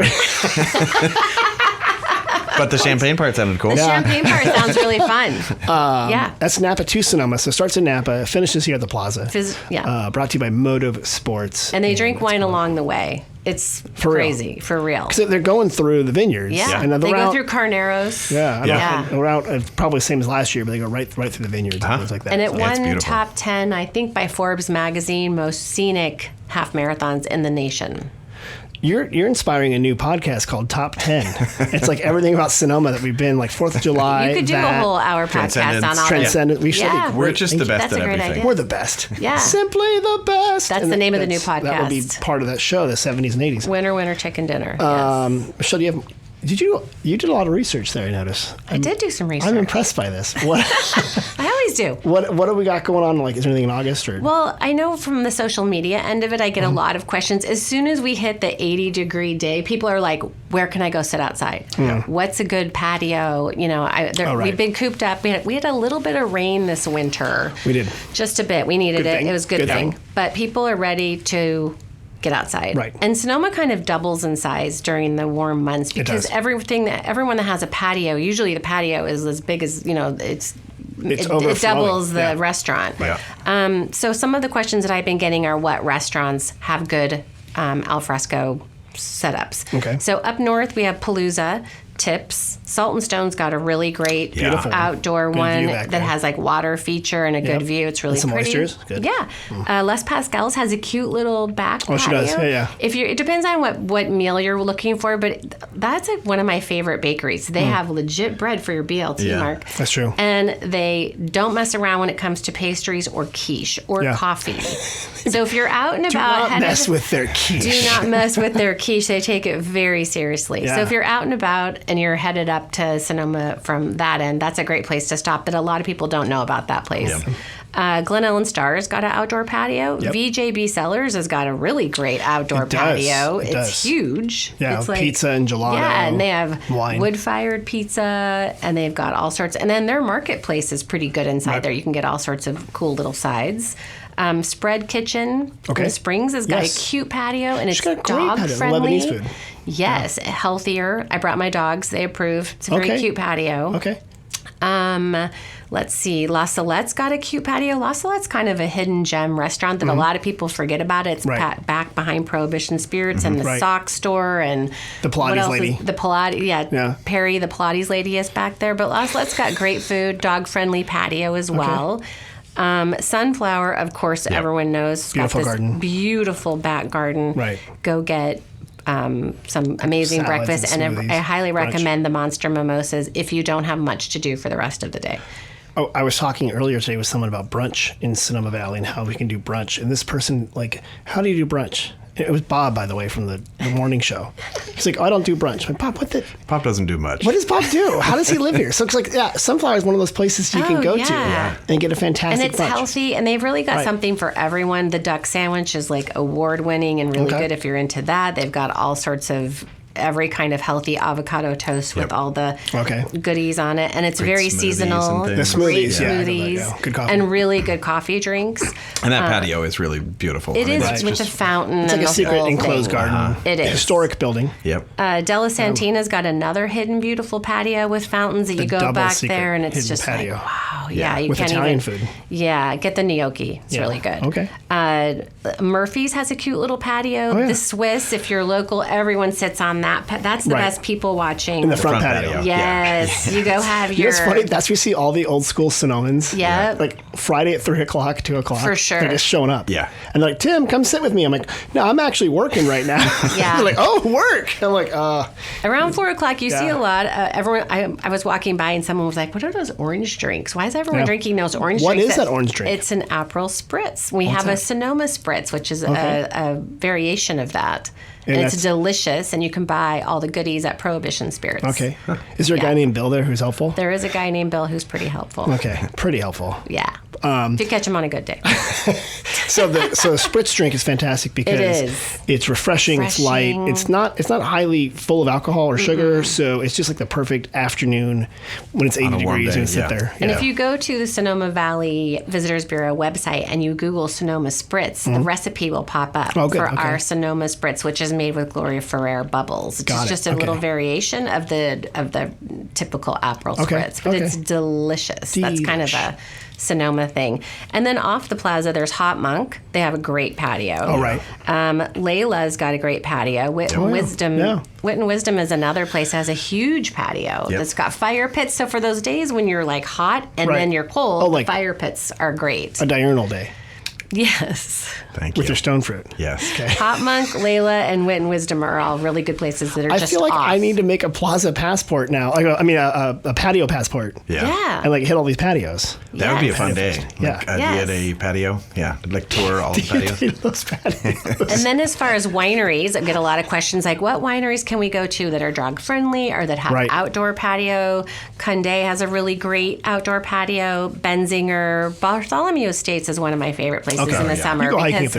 But the champagne part sounded cool. The champagne part sounds really fun. That's Napa to Sonoma. So it starts in Napa, finishes here at the plaza. Brought to you by Motive Sports. And they drink wine along the way. It's crazy, for real. Because they're going through the vineyards. And they go through Carneros. Probably the same as last year, but they go right through the vineyards and things like that. And it won top 10, I think, by Forbes magazine, most scenic half marathons in the nation. You're inspiring a new podcast called Top 10. It's like everything about Sonoma that we've been, like 4th of July. You could do a whole hour podcast on all Transcendent. We're just the best at everything. We're the best. Yeah. Simply the best. That's the name of the new podcast. That will be part of that show, the 70s and 80s. Winner, chicken dinner. Michelle, you did a lot of research there, I noticed. I did do some research. I'm impressed by this. What? I always do. What do we got going on? Like, is there anything in August? Well, I know from the social media end of it, I get a lot of questions. As soon as we hit the 80-degree day, people are like, where can I go sit outside? What's a good patio? We've been cooped up. We had a little bit of rain this winter. We did. Just a bit. We needed it. It was a good thing. But people are ready to get outside. Right. And Sonoma kind of doubles in size during the warm months because everyone that has a patio, usually the patio is as big as, it doubles the restaurant. So some of the questions that I've been getting are what restaurants have good al fresco setups. Okay. So up north, we have Palooza. Tips. Salt and Stone's got a really great outdoor one that has like water feature and a good view. It's really pretty. Oysters. Good. Yeah. Les Pascal's has a cute little back patio. She does. Yeah. It depends on what meal you're looking for, but that's like one of my favorite bakeries. They have legit bread for your BLT, Mark. That's true. And they don't mess around when it comes to pastries or quiche or coffee. So if you're out and about, do not mess with their quiche. Do not mess with their quiche. They take it very seriously. Yeah. So if you're out and about and you're headed up to Sonoma from that end, that's a great place to stop that a lot of people don't know about that place. Yep. Glen Ellen Star's got an outdoor patio. Yep. VJB Cellars has got a really great outdoor patio. It's huge. Yeah, it's like, pizza and gelato. Yeah, and they have wine. Wood-fired pizza, and they've got all sorts. And then their marketplace is pretty good inside there. You can get all sorts of cool little sides. Spread Kitchen in the Springs has got a cute patio, and it's dog-friendly. Lebanese food. Yes, healthier. I brought my dogs. They approve. It's a very cute patio. Okay. Let's see. La Salette's got a cute patio. La Salette's kind of a hidden gem restaurant that a lot of people forget about. It's back behind Prohibition Spirits and the sock store and the Pilates lady. The Pilates, Perry, the Pilates lady is back there. But La Salette's got great food, dog-friendly patio as well. Sunflower, of course, everyone knows. Beautiful garden. Beautiful back garden. Right. Go get some amazing salads breakfast, and I highly recommend the Monster Mimosas if you don't have much to do for the rest of the day. Oh, I was talking earlier today with someone about brunch in Sonoma Valley and how we can do brunch. And this person, like, how do you do brunch? It was Bob, by the way, from the morning show. He's like, I don't do brunch. I'm like, Bob, Bob doesn't do much. What does Bob do? How does he live here? So it's like, Sunflower is one of those places you can go to and get a fantastic brunch. And it's healthy, and they've really got something for everyone. The duck sandwich is like award-winning and really good if you're into that. They've got all sorts of every kind of healthy avocado toast with all the goodies on it, and it's great very seasonal. The smoothies, good coffee, and really good coffee drinks. And that patio is really beautiful. It is with the fountain. It's like a secret enclosed garden. It is historic building. Yep. Della Santina's got another hidden beautiful patio with fountains that you go back there, and it's just patio. Like, wow, you with can't Italian food. Yeah, get the gnocchi. It's really good. Okay. Murphy's has a cute little patio. The Swiss, if you're local, everyone sits on that. That's the best people watching. In the front patio. Yes. You go have your... You know what's funny? That's where you see all the old school Sonomans. Yeah. Like Friday at 3 o'clock, 2 o'clock. For sure. They're just showing up. Yeah. And they're like, Tim, come sit with me. I'm like, no, I'm actually working right now. They're like, oh, work. I'm like, Around 4 o'clock, you see a lot. Everyone. I was walking by and someone was like, what are those orange drinks? Why is everyone drinking those orange drinks? What is that orange drink? It's an Aperol Spritz. We have a Sonoma Spritz, which is a variation of that. And it's delicious, and you can buy all the goodies at Prohibition Spirits. Okay. Is there a guy named Bill there who's helpful? There is a guy named Bill who's pretty helpful. Okay. Pretty helpful. Yeah. If you catch him on a good day. So the Spritz drink is fantastic because it's refreshing, it's light. It's not highly full of alcohol or sugar, so it's just like the perfect afternoon when it's 80 degrees and sit there. And if you go to the Sonoma Valley Visitors Bureau website and you Google Sonoma Spritz, the recipe will pop up for our Sonoma Spritz, which is made with Gloria Ferrer bubbles. It's just a little variation of the typical Aperol Spritz, but it's delicious. That's kind of a Sonoma thing. And then off the plaza, there's Hot Monk. They have a great patio. Oh, right. Layla's got a great patio. Wit and Wisdom is another place that has a huge patio that's got fire pits. So for those days when you're like hot and then you're cold, the fire pits are great. A diurnal day. Yes. Thank you. With your stone fruit. Yes. Okay. Hot Monk, Layla, and Wit and Wisdom are all really good places that are just I feel like off. I need to make a plaza passport now. I mean, a patio passport. Yeah. And like hit all these patios. That would be a fun day. Yeah. Be at a patio. Yeah. I'd like tour all the patios. Those patios. And then as far as wineries, I get a lot of questions like, what wineries can we go to that are dog friendly or that have outdoor patio? Condé has a really great outdoor patio. Benzinger. Bartholomew Estates is one of my favorite places in the summer. You go hiking if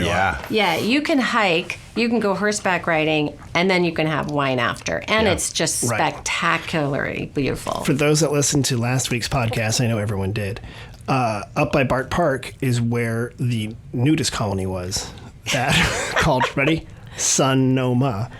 you can hike, you can go horseback riding, and then you can have wine after. And it's just spectacularly beautiful. For those that listened to last week's podcast, I know everyone did, up by Bart Park is where the nudist colony was that called, ready? Sonoma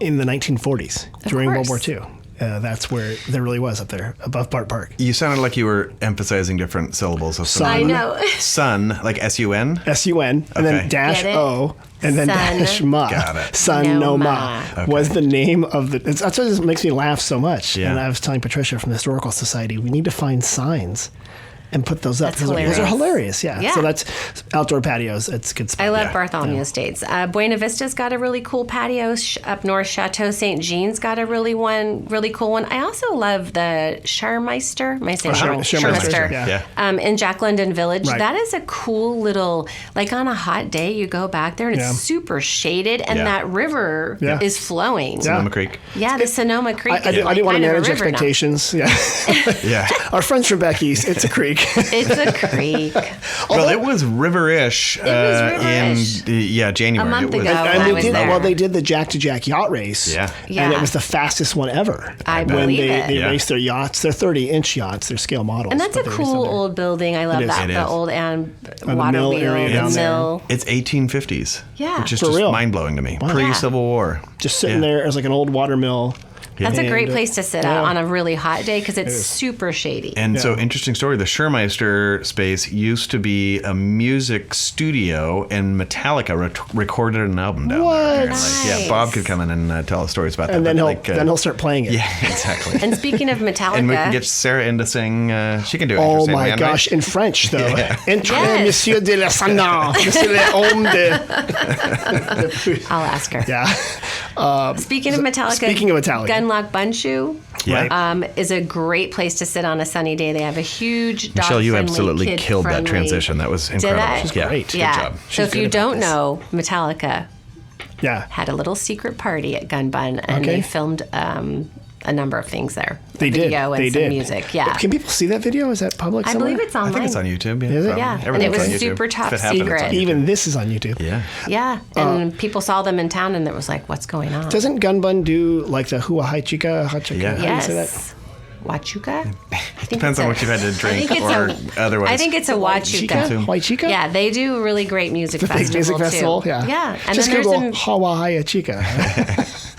in the 1940s during World War II. that's where there really was up there above Bart Park. You sounded like you were emphasizing different syllables of Sun. I know. Sun, like S-U-N? S-U-N, and then dash O, and then dash ma. Got it. Sonoma was the name of the... That's what just makes me laugh so much. Yeah. And I was telling Patricia from the Historical Society, we need to find signs and put those up. That's hilarious. Those are hilarious, yeah. So that's outdoor patios. It's a good spot. I love Bartholomew Estates. Buena Vista's got a really cool patio. Up north, Chateau St. Jean's got a really cool one. I also love the Schermeister. Am I saying Schermeister. In Jack London Village. Right. That is a cool little, like on a hot day, you go back there and it's super shaded and that river is flowing. Sonoma Creek. Yeah, the Sonoma Creek. I didn't want to manage expectations. Yeah. Our friends from back east, it's a creek. It's a creek. Well, it was river-ish, in January. A month ago. They did the Jack to Jack yacht race. Yeah. And it was the fastest one ever. I believe they raced their yachts. They're 30-inch yachts. They're scale models. And that's a cool old building. I love that. The old water mill wheel, area down mill. It's 1850s. Yeah. Which is For just real. mind-blowing to me. Pre-Civil War. Just sitting there as like an old water mill. That's a great place to sit out on a really hot day because it's super shady. And so, interesting story, the Schermeister space used to be a music studio, and Metallica recorded an album down there. Nice. Yeah, Bob could come in and tell us stories about that. And then he'll start playing it. Yeah, exactly. And speaking of Metallica... And we can get Sarah in to sing, she can do it. Oh my gosh, in French though. Entrez, Monsieur de la Sanon, Monsieur le Homme de... I'll ask her. Yeah. Speaking of Metallica, Gunlock Bunshoe is a great place to sit on a sunny day. They have a huge dog-friendly, Michelle, you absolutely killed that transition. That was incredible. She's great. Good job. So if you don't know, Metallica had a little secret party at Gun Bun, and they filmed a number of things there. Video and some music. Yeah. Can people see that video? Is that public somewhere? I believe it's online. I think it's on YouTube. Is it? Yeah. And it was super top secret. Even this is on YouTube. Yeah. Yeah. And people saw them in town and it was like, what's going on? Doesn't Gun Bun do like the Hua Hai Chica? Yeah. Yes. Huachuca? Depends on what you've had to drink or otherwise. I think it's a Huachuca. Huachuca? Yeah, they do a really great music festival big music festival, too. Yeah. And just then Google Hua Hai Chica.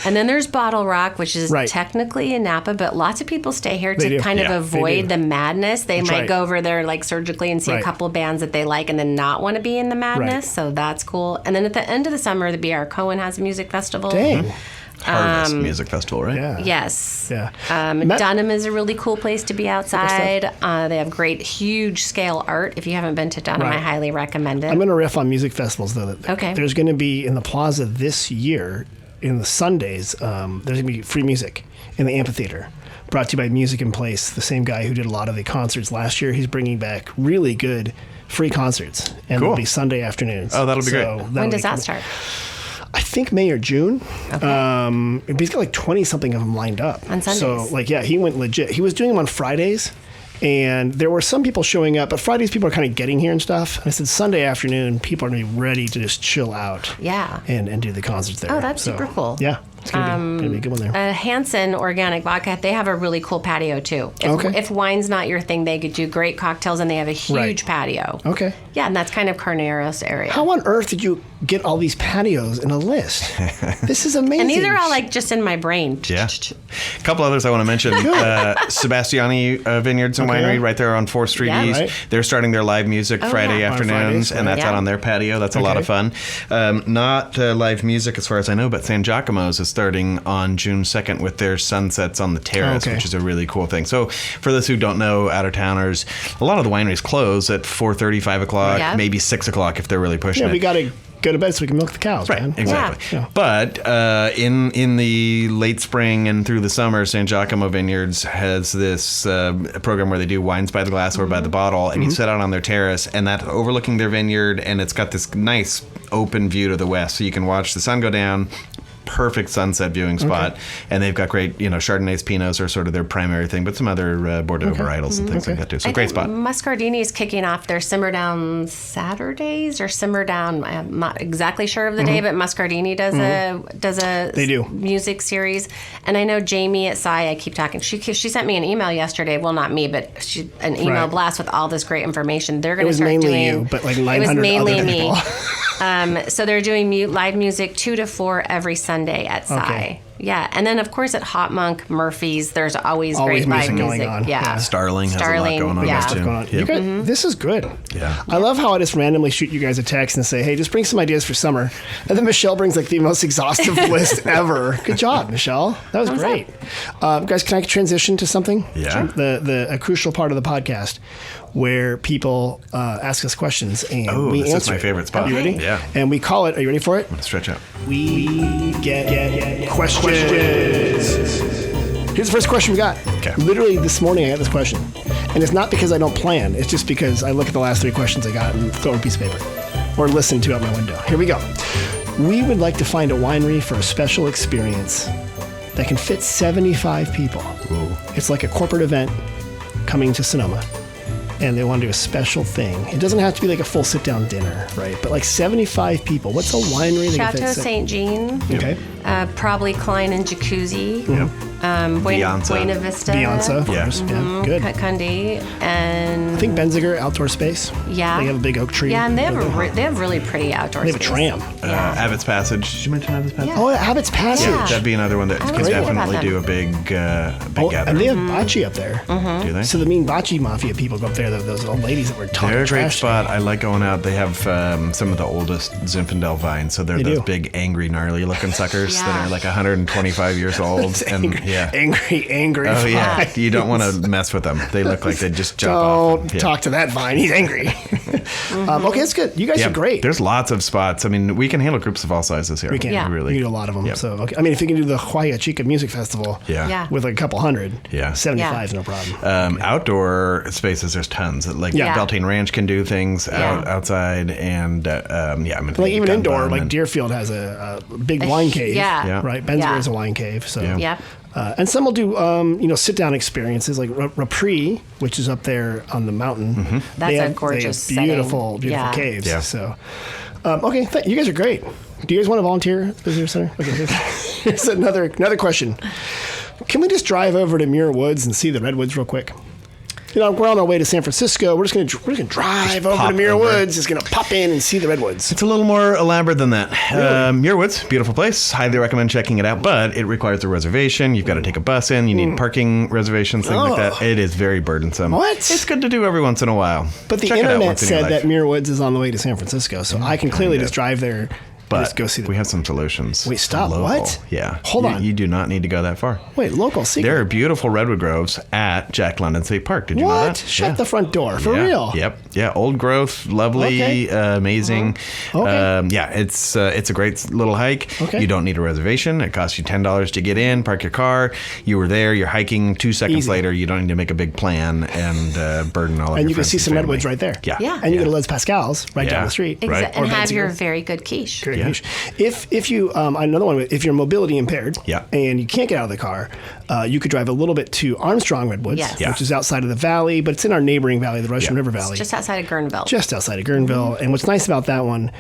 And then there's Bottle Rock, which is technically in Napa, but lots of people stay here to kind of avoid the madness. They might go over there like surgically and see a couple bands that they like and then not want to be in the madness. So that's cool. And then at the end of the summer, the B.R. Cohen has a music festival. Dang. Harvest Music Festival, right? Yeah. Yes. Yeah. Dunham is a really cool place to be outside. They have great, huge scale art. If you haven't been to Dunham, I highly recommend it. I'm going to riff on music festivals, though. Okay. There's going to be in the plaza this year, in the Sundays, there's going to be free music in the amphitheater. Brought to you by Music in Place, the same guy who did a lot of the concerts last year. He's bringing back really good free concerts. And it'll be Sunday afternoons. Oh, that'll be great. When does that start? I think May or June. Okay. He's got like 20-something of them lined up. On Sundays. So, he went legit. He was doing them on Fridays, and there were some people showing up, but Fridays people are kind of getting here and stuff. And I said Sunday afternoon, people are going to be ready to just chill out. Yeah. And do the concerts there. Oh, that's super cool. Yeah. It's going to be a good one there. Hanson Organic Vodka, they have a really cool patio too. If wine's not your thing, they could do great cocktails, and they have a huge patio. Okay. Yeah, and that's kind of Carneros area. How on earth did you get all these patios in a list? This is amazing. And these are all like just in my brain. Yeah. A couple others I want to mention. Sebastiani Vineyards and Winery right there on 4th Street East. Right. They're starting their live music Friday afternoons, and that's out on their patio. That's a lot of fun. Not live music as far as I know, but San Giacomo's is starting on June 2nd with their Sunsets on the Terrace, which is a really cool thing. So for those who don't know, out-of-towners, a lot of the wineries close at 4:30, 5 o'clock, maybe 6 o'clock if they're really pushing it. Yeah, we got to go to bed so we can milk the cows, man. Exactly. Yeah. But in the late spring and through the summer, San Giacomo Vineyards has this program where they do wines by the glass or by the bottle, and you sit out on their terrace, and that's overlooking their vineyard, and it's got this nice open view to the west, so you can watch the sun go down. Perfect sunset viewing spot, and they've got great, Chardonnays, Pinots are sort of their primary thing, but some other Bordeaux varietals and things like that too. So great spot. Muscardini is kicking off their Simmer Down Saturdays or Simmer Down. I'm not exactly sure of the day, but Muscardini does a music series, and I know Jamie at Sci. I keep talking. She sent me an email yesterday. Well, not me, but an email blast with all this great information. They're going to start doing. It was mainly you, but like 900 other people. So they're doing live music 2 to 4 every Sunday at Sci. Yeah, and then of course at Hot Monk, Murphy's, there's always great live music going on. Yeah. Starling has a lot going on. Yeah. Too. Going on. Yep. You guys, this is good. Yeah. I love how I just randomly shoot you guys a text and say, hey, just bring some ideas for summer. And then Michelle brings like the most exhaustive list ever. Good job, Michelle. That was great. Guys, can I transition to something? Yeah. A crucial part of the podcast where people ask us questions and we answer. This is my favorite spot. You ready? Yeah. And we call it, are you ready for it? I'm going to stretch out. We get questions. Here's the first question we got. Okay. Literally this morning I got this question. And it's not because I don't plan. It's just because I look at the last 3 questions I got and throw a piece of paper. Or listen to out my window. Here we go. We would like to find a winery for a special experience that can fit 75 people. Ooh. It's like a corporate event coming to Sonoma. And they want to do a special thing. It doesn't have to be like a full sit-down dinner, right? But like 75 people. What's a winery that Chateau St. Jean. Okay. Probably Klein and Jacuzzi. Yep. Buena Vista. Beyonce, of Yeah. course. Yeah, good. Kunde. And I think Benziger outdoor space. Yeah. They have a big oak tree. Yeah, and they have really pretty outdoor They have a space. tram. Abbott's Passage. Did you mention Abbott's Passage? Yeah. Oh, Abbott's Passage. Yeah. That'd be another one that can always forget definitely about do a big gathering. And they have bocce up there. Do they? So the mean bocce mafia people go up there. Those old ladies that were talking They're a great trash. spot. I like going out. They have some of the oldest Zinfandel vines, so they're They those do. big, angry, gnarly looking suckers that Yeah. are like 125 years old. And Angry. Oh vine. yeah, you don't want to mess with them. They look like they just jump off. Don't talk to that vine. He's angry. Okay, that's good. You guys are great. There's lots of spots. I mean, we can handle groups of all sizes here. We can. Yeah. Really. We do a lot of them. Yep. So, okay. I mean, if you can do the Huaya Chica Music Festival Yeah. with like a couple hundred, Yeah. 75 is no problem. Outdoor spaces, there's tons. Like Yeah. Beltane Ranch can do things outside, and I mean, like even Gun indoor, Barn like and- Deerfield has a big wine cave. Yeah. Right. Benzer Yeah. is a wine cave. So. Yeah. Yep. And some will do, sit-down experiences like Rapri, which is up there on the mountain. Mm-hmm. That's They a have gorgeous they have beautiful, setting. beautiful Yeah. caves. Yeah. So, okay, you guys are great. Do you guys want to volunteer at the visitor center? Okay, here's another question. Can we just drive over to Muir Woods and see the redwoods real quick? We're on our way to San Francisco. We're just gonna drive over to Muir Woods. Just gonna pop in and see the redwoods. It's a little more elaborate than that. Muir Woods, beautiful place. Highly recommend checking it out, but it requires a reservation. You've got to take a bus in. You need parking reservations, things like that. It is very burdensome. What? It's good to do every once in a while. But the Check it out internet once in your said life. that Muir Woods is on the way to San Francisco, so I can clearly just drive there. But just go see we have some solutions. Wait, stop. Local. What? Yeah. Hold on. You do not need to go that far. Wait, local secret. There are beautiful redwood groves at Jack London State Park. Did you know What? that? Shut the front door. For Yeah. real? Yep. Yeah. Old growth, lovely, Okay. amazing. Okay. Yeah. It's a great little hike. Okay. You don't need a reservation. It costs you $10 to get in. Park your car. You were there. You're hiking. 2 seconds Easy. later, you don't need to make a big plan and burden all of And your you can friends see some family. redwoods right there. Yeah. Yeah. And you go to Les Pascal's right down Yeah. the street. Right. And Or have Benziger. your very good quiche. Great Yeah. niche. If you another one, if you're mobility impaired, Yeah. and you can't get out of the car, you could drive a little bit to Armstrong Redwoods, Yes. Yeah. which is outside of the valley, but it's in our neighboring valley, the Russian River Valley, Just outside of Guerneville. just outside of Guerneville. And what's nice about that one,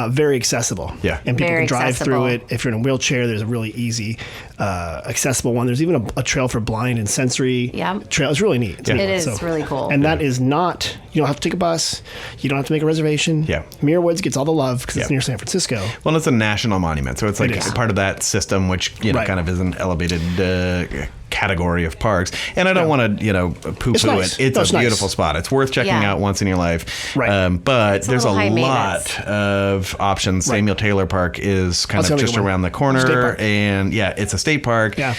very accessible. Yeah. And people Very can drive accessible. through it. If you're in a wheelchair, there's a really easy, accessible one. There's even a trail for blind and sensory Yeah. trail. It's really neat. It's Yeah. neat. It is really cool. And that is not, you don't have to take a bus. You don't have to make a reservation. Yeah. Muir Woods gets all the love because it's Yeah. near San Francisco. Well, it's a national monument, so it's like It is. part of that system, which Right. kind of is an elevated category of parks. And I don't want to poo-poo It's nice. it. It's No, a it's nice. beautiful spot. It's worth checking Yeah. out once in your life. Right. But there's a little high lot of options. Right. Samuel Taylor Park is kind That's of the just other one. around the State corner, park. and it's a state park. Yeah.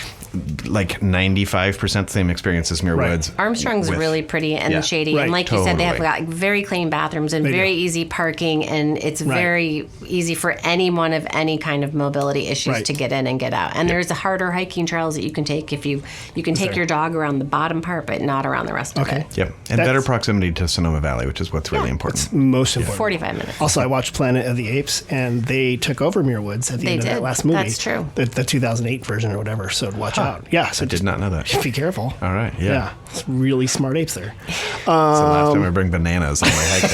Like 95% the same experience as Muir Right. Woods. Armstrong's with- really pretty and Yeah. shady. Right. And like you said, they have Totally. got very clean bathrooms and They very do. easy parking. And it's Right. very easy for anyone of any kind of mobility issues Right. to get in and get out. And there's harder hiking trails that you can take if you can take there? your dog around the bottom part, but not around the rest of Okay. it. Yep. And That's- better proximity to Sonoma Valley, which is what's really important. Most important. 45 minutes. Also, I watched Planet of the Apes, and they took over Muir Woods at the They end of that did. last movie. That's true. The 2008 version or whatever. So watch out. Yeah. So I did not know that. just be careful. All right. Yeah. Yeah. It's really smart apes there. It's the last time I bring bananas on my hike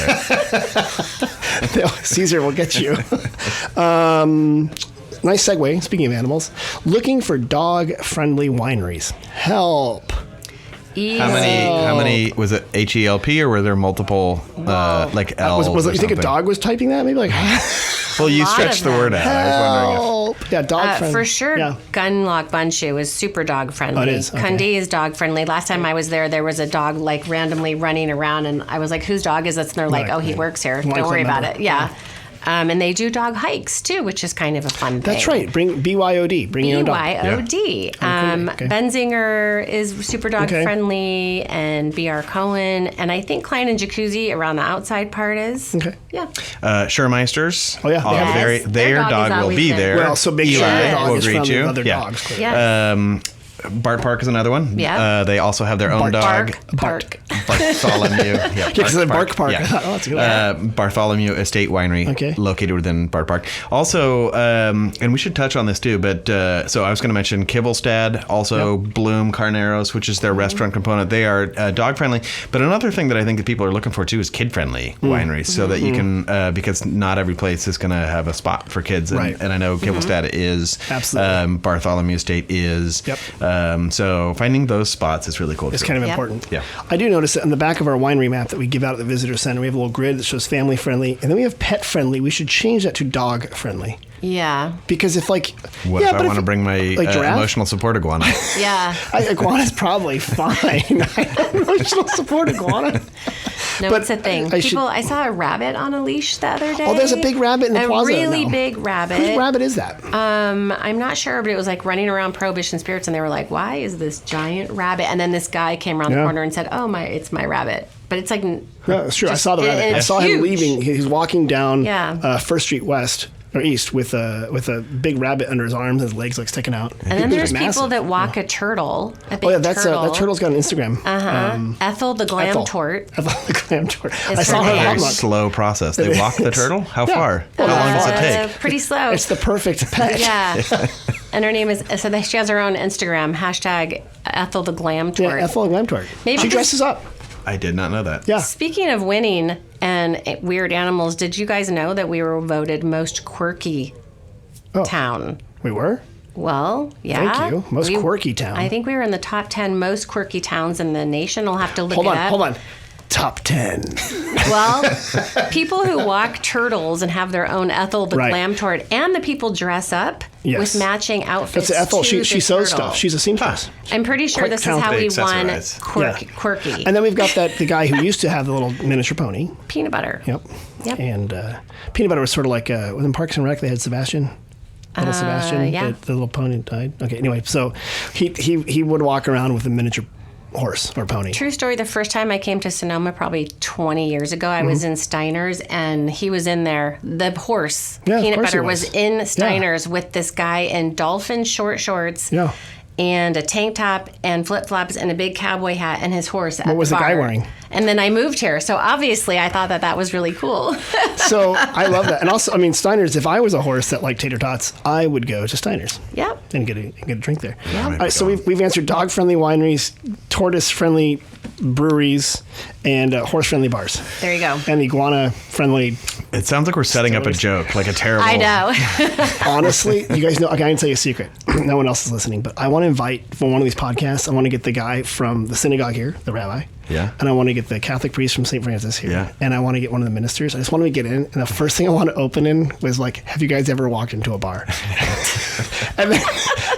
there. Caesar will get you. Nice segue. Speaking of animals, looking for dog-friendly wineries. Help. Easy. How many was it HELP or were there multiple like L's? Was you think a dog was typing that? Maybe like. Well, you stretched the word out. I was wondering. Yeah, dog friendly. For sure, Gunlock Bunchu is super dog friendly. Oh, it is? Okay. Cundee is dog friendly. Last time I was there was a dog like randomly running around, and I was like, "Whose dog is this?" And they're like, "Oh, he works here. Don't worry about it." Yeah. And they do dog hikes too, which is kind of a fun thing. That's right. Bring BYOD. Bring your own dog. BYOD. Benzinger is super dog friendly, and BR Cohen, and I think Klein and Jacuzzi around the outside part is. Okay. Yeah. Schermeisters. Oh yeah. Yes. Their dog will be there. Well, so big Eli dog will is greet from you. other dogs. Yeah. Bart Park is another one. Yeah. They also have their own dog. Bartholomew. Yeah, because it's a Bark Park. Yeah. Oh, that's a good one. Bartholomew Estate Winery, located within Bart Park. Also, and we should touch on this too, but so I was going to mention Kibblestad, also Bloom Carneros, which is their restaurant component. They are dog friendly. But another thing that I think that people are looking for too is kid friendly wineries, so that you can, because not every place is going to have a spot for kids. And, and I know Kibblestad is. Absolutely. Bartholomew Estate is. Yep. So finding those spots is really cool. It's kind of important. Yeah. I do notice that on the back of our winery map that we give out at the visitor center, we have a little grid that shows family friendly, and then we have pet friendly. We should change that to dog friendly. Yeah. Because if like... What if I want to bring my emotional support iguana? Yeah. Iguana's probably fine. Emotional support iguana. No, but it's a thing. I saw a rabbit on a leash the other day. Oh, there's a big rabbit in the plaza. A really big rabbit. Whose rabbit is that? I'm not sure, but it was like running around Prohibition Spirits, and they were like, "Why is this giant rabbit?" And then this guy came around the corner and said, "Oh, it's my rabbit." But it's like... No, it's true. I saw the rabbit. I saw him leaving. He's walking down First Street West. Or east with a big rabbit under his arms, his legs like sticking out. And then there's people that walk a turtle. A big that turtle's got an Instagram. Ethel the Glam Tort. Ethel the Glam Tort. I saw her. Very slow process. They walk the turtle. How far? How long does it take? Pretty slow. It's the perfect pet. Yeah. And her name is she has her own Instagram # Ethel the Glam Tort. Yeah, Ethel the Glam Tort. She dresses up. I did not know that. Yeah. Speaking of winning and weird animals, did you guys know that we were voted most quirky town? We were? Well, yeah. Thank you. Most quirky town. I think we were in the top 10 most quirky towns in the nation. I'll have to look it up. Hold on. Top 10. Well, people who walk turtles and have their own Ethel the Glam Tort, and the people dress up with matching outfits. That's Ethel. She sews turtle. stuff. She's a seamstress. I'm pretty sure this is how we won quirky. And then we've got the guy who used to have the little miniature pony. Peanut Butter. Yep. And Peanut Butter was sort of like within Parks and Rec they had Sebastian. Little Sebastian. Yeah. The little pony died. Okay. Anyway, so he would walk around with a miniature horse or pony. True story. The first time I came to Sonoma, probably 20 years ago, I was in Steiner's, and he was in there. The horse, Peanut Butter, was in Steiner's with this guy in dolphin short shorts. Yeah. And a tank top and flip-flops and a big cowboy hat and his horse at the bar. What was the guy wearing? And then I moved here. So obviously I thought that was really cool. So I love that. And also, I mean, Steiner's, if I was a horse that liked tater tots, I would go to Steiner's. Yep. And get a drink there. Yep. All right, so we've answered dog-friendly wineries, tortoise-friendly breweries, and horse-friendly bars. There you go. And iguana-friendly. It sounds like we're setting up a joke, like a terrible... I know. Honestly, you guys know, I can tell you a secret. No one else is listening, but I want to invite, for one of these podcasts, I want to get the guy from the synagogue here, the rabbi. Yeah. And I want to get the Catholic priest from St. Francis here. Yeah. And I want to get one of the ministers. I just want to get in. And the first thing I want to open in was like, have you guys ever walked into a bar? And then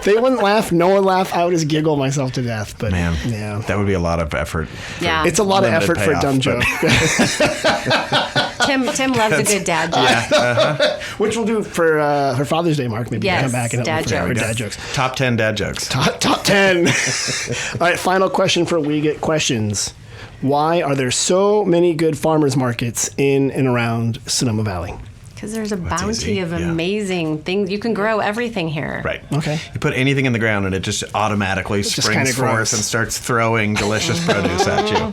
they wouldn't laugh. No one laughed. I would just giggle myself to death. But man, yeah, that would be a lot of effort. Yeah. It's a lot of effort for a dumb joke. Tim loves a good dad joke. Yeah. Which we'll do for Father's Day, Mark. Maybe we'll come back and dad jokes. Top 10 dad jokes. Top 10. All right, final question for We Get Questions. Why are there so many good farmers markets in and around Sonoma Valley? Because there's a bounty of amazing things. You can grow everything here. Right. Okay. You put anything in the ground and it just automatically springs forth and starts throwing delicious produce at you.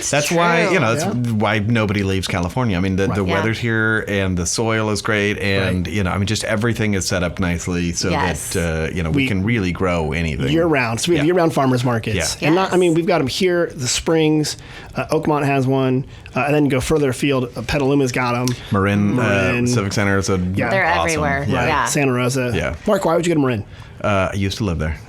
That's why, that's why nobody leaves California. I mean, the weather's here and the soil is great and, just everything is set up nicely so that, we can really grow anything. Year round. So we have year-round farmers markets. Yeah. And we've got them here, the Springs, Oakmont has one, and then you go further afield, Petaluma's got them. Marin. Civic Center is they're awesome. Everywhere. Yeah. Santa Rosa. Yeah. Mark, why would you get a Marin? I used to live there.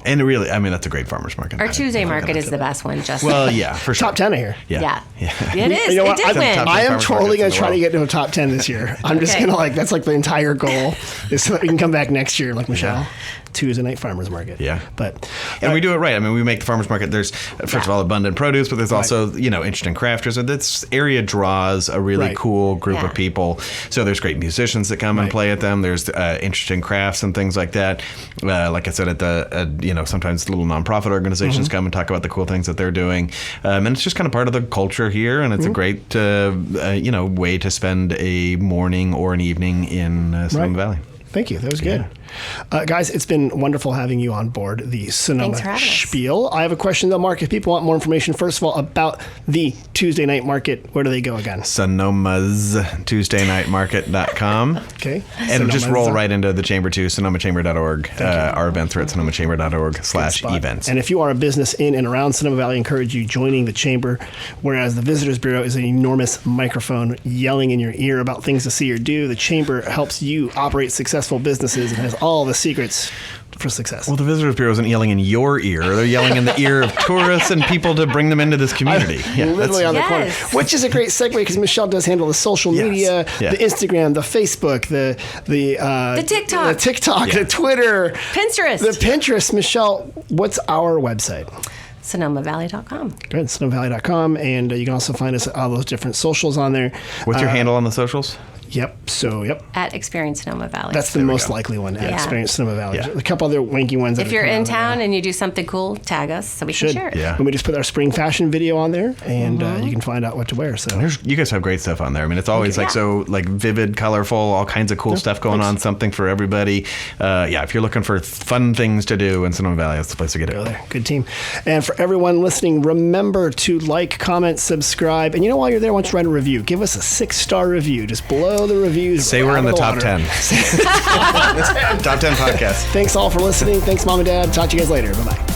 And really, I mean, that's a great farmer's market. Our Tuesday market is the best one, just well, yeah, for sure. Top 10 here. Yeah. It is. You know what? It did win. I am totally going to try to get to a top 10 this year. I'm just going to that's like the entire goal is so that we can come back next year like Michelle. Tuesday night farmers market. Yeah. But and we do it right. I mean, we make the farmers market. There's first of all abundant produce, but there's also, interesting crafters. And this area draws a really cool group of people. So there's great musicians that come and play at them. There's interesting crafts and things like that. Like I said, sometimes little nonprofit organizations come and talk about the cool things that they're doing. And it's just kind of part of the culture here. And it's a great, way to spend a morning or an evening in Sonoma Valley. Thank you. That was good. Guys, it's been wonderful having you on board the Sonoma Spiel. I have a question, though, Mark. If people want more information, first of all, about the Tuesday night market, where do they go again? Sonoma's TuesdayNightMarket.com. Okay. And just roll right into the Chamber too, SonomaChamber.org. Our events are at SonomaChamber.org/events. And if you are a business in and around Sonoma Valley, I encourage you joining the Chamber, whereas the Visitors Bureau is an enormous microphone yelling in your ear about things to see or do. The Chamber helps you operate successful businesses and has all the secrets for success. Well, the Visitors Bureau isn't yelling in your ear. They're yelling in the ear of tourists and people to bring them into this community. Literally on the corner. Which is a great segue because Michelle does handle the social media, the Instagram, the Facebook, the TikTok, the Twitter. The Pinterest. Michelle, what's our website? SonomaValley.com. Good, SonomaValley.com. And you can also find us at all those different socials on there. What's your handle on the socials? Yep. At Experience Sonoma Valley. That's the most likely one. At Experience Sonoma Valley. Yeah. A couple other wanky ones. If you're in town and you do something cool, tag us so we can share it. Yeah. And we just put our spring fashion video on there, and you can find out what to wear. So you guys have great stuff on there. I mean, it's always so vivid, colorful, all kinds of cool stuff going on. Something for everybody. If you're looking for fun things to do in Sonoma Valley, that's the place to get it. Go there. Good team. And for everyone listening, remember to like, comment, subscribe, and while you're there, why don't you write a review? Give us a 6-star review. Just blow the reviews. Say we're in the top 10. Top 10 podcast. Thanks all for listening. Thanks, Mom and Dad. Talk to you guys later. Bye-bye.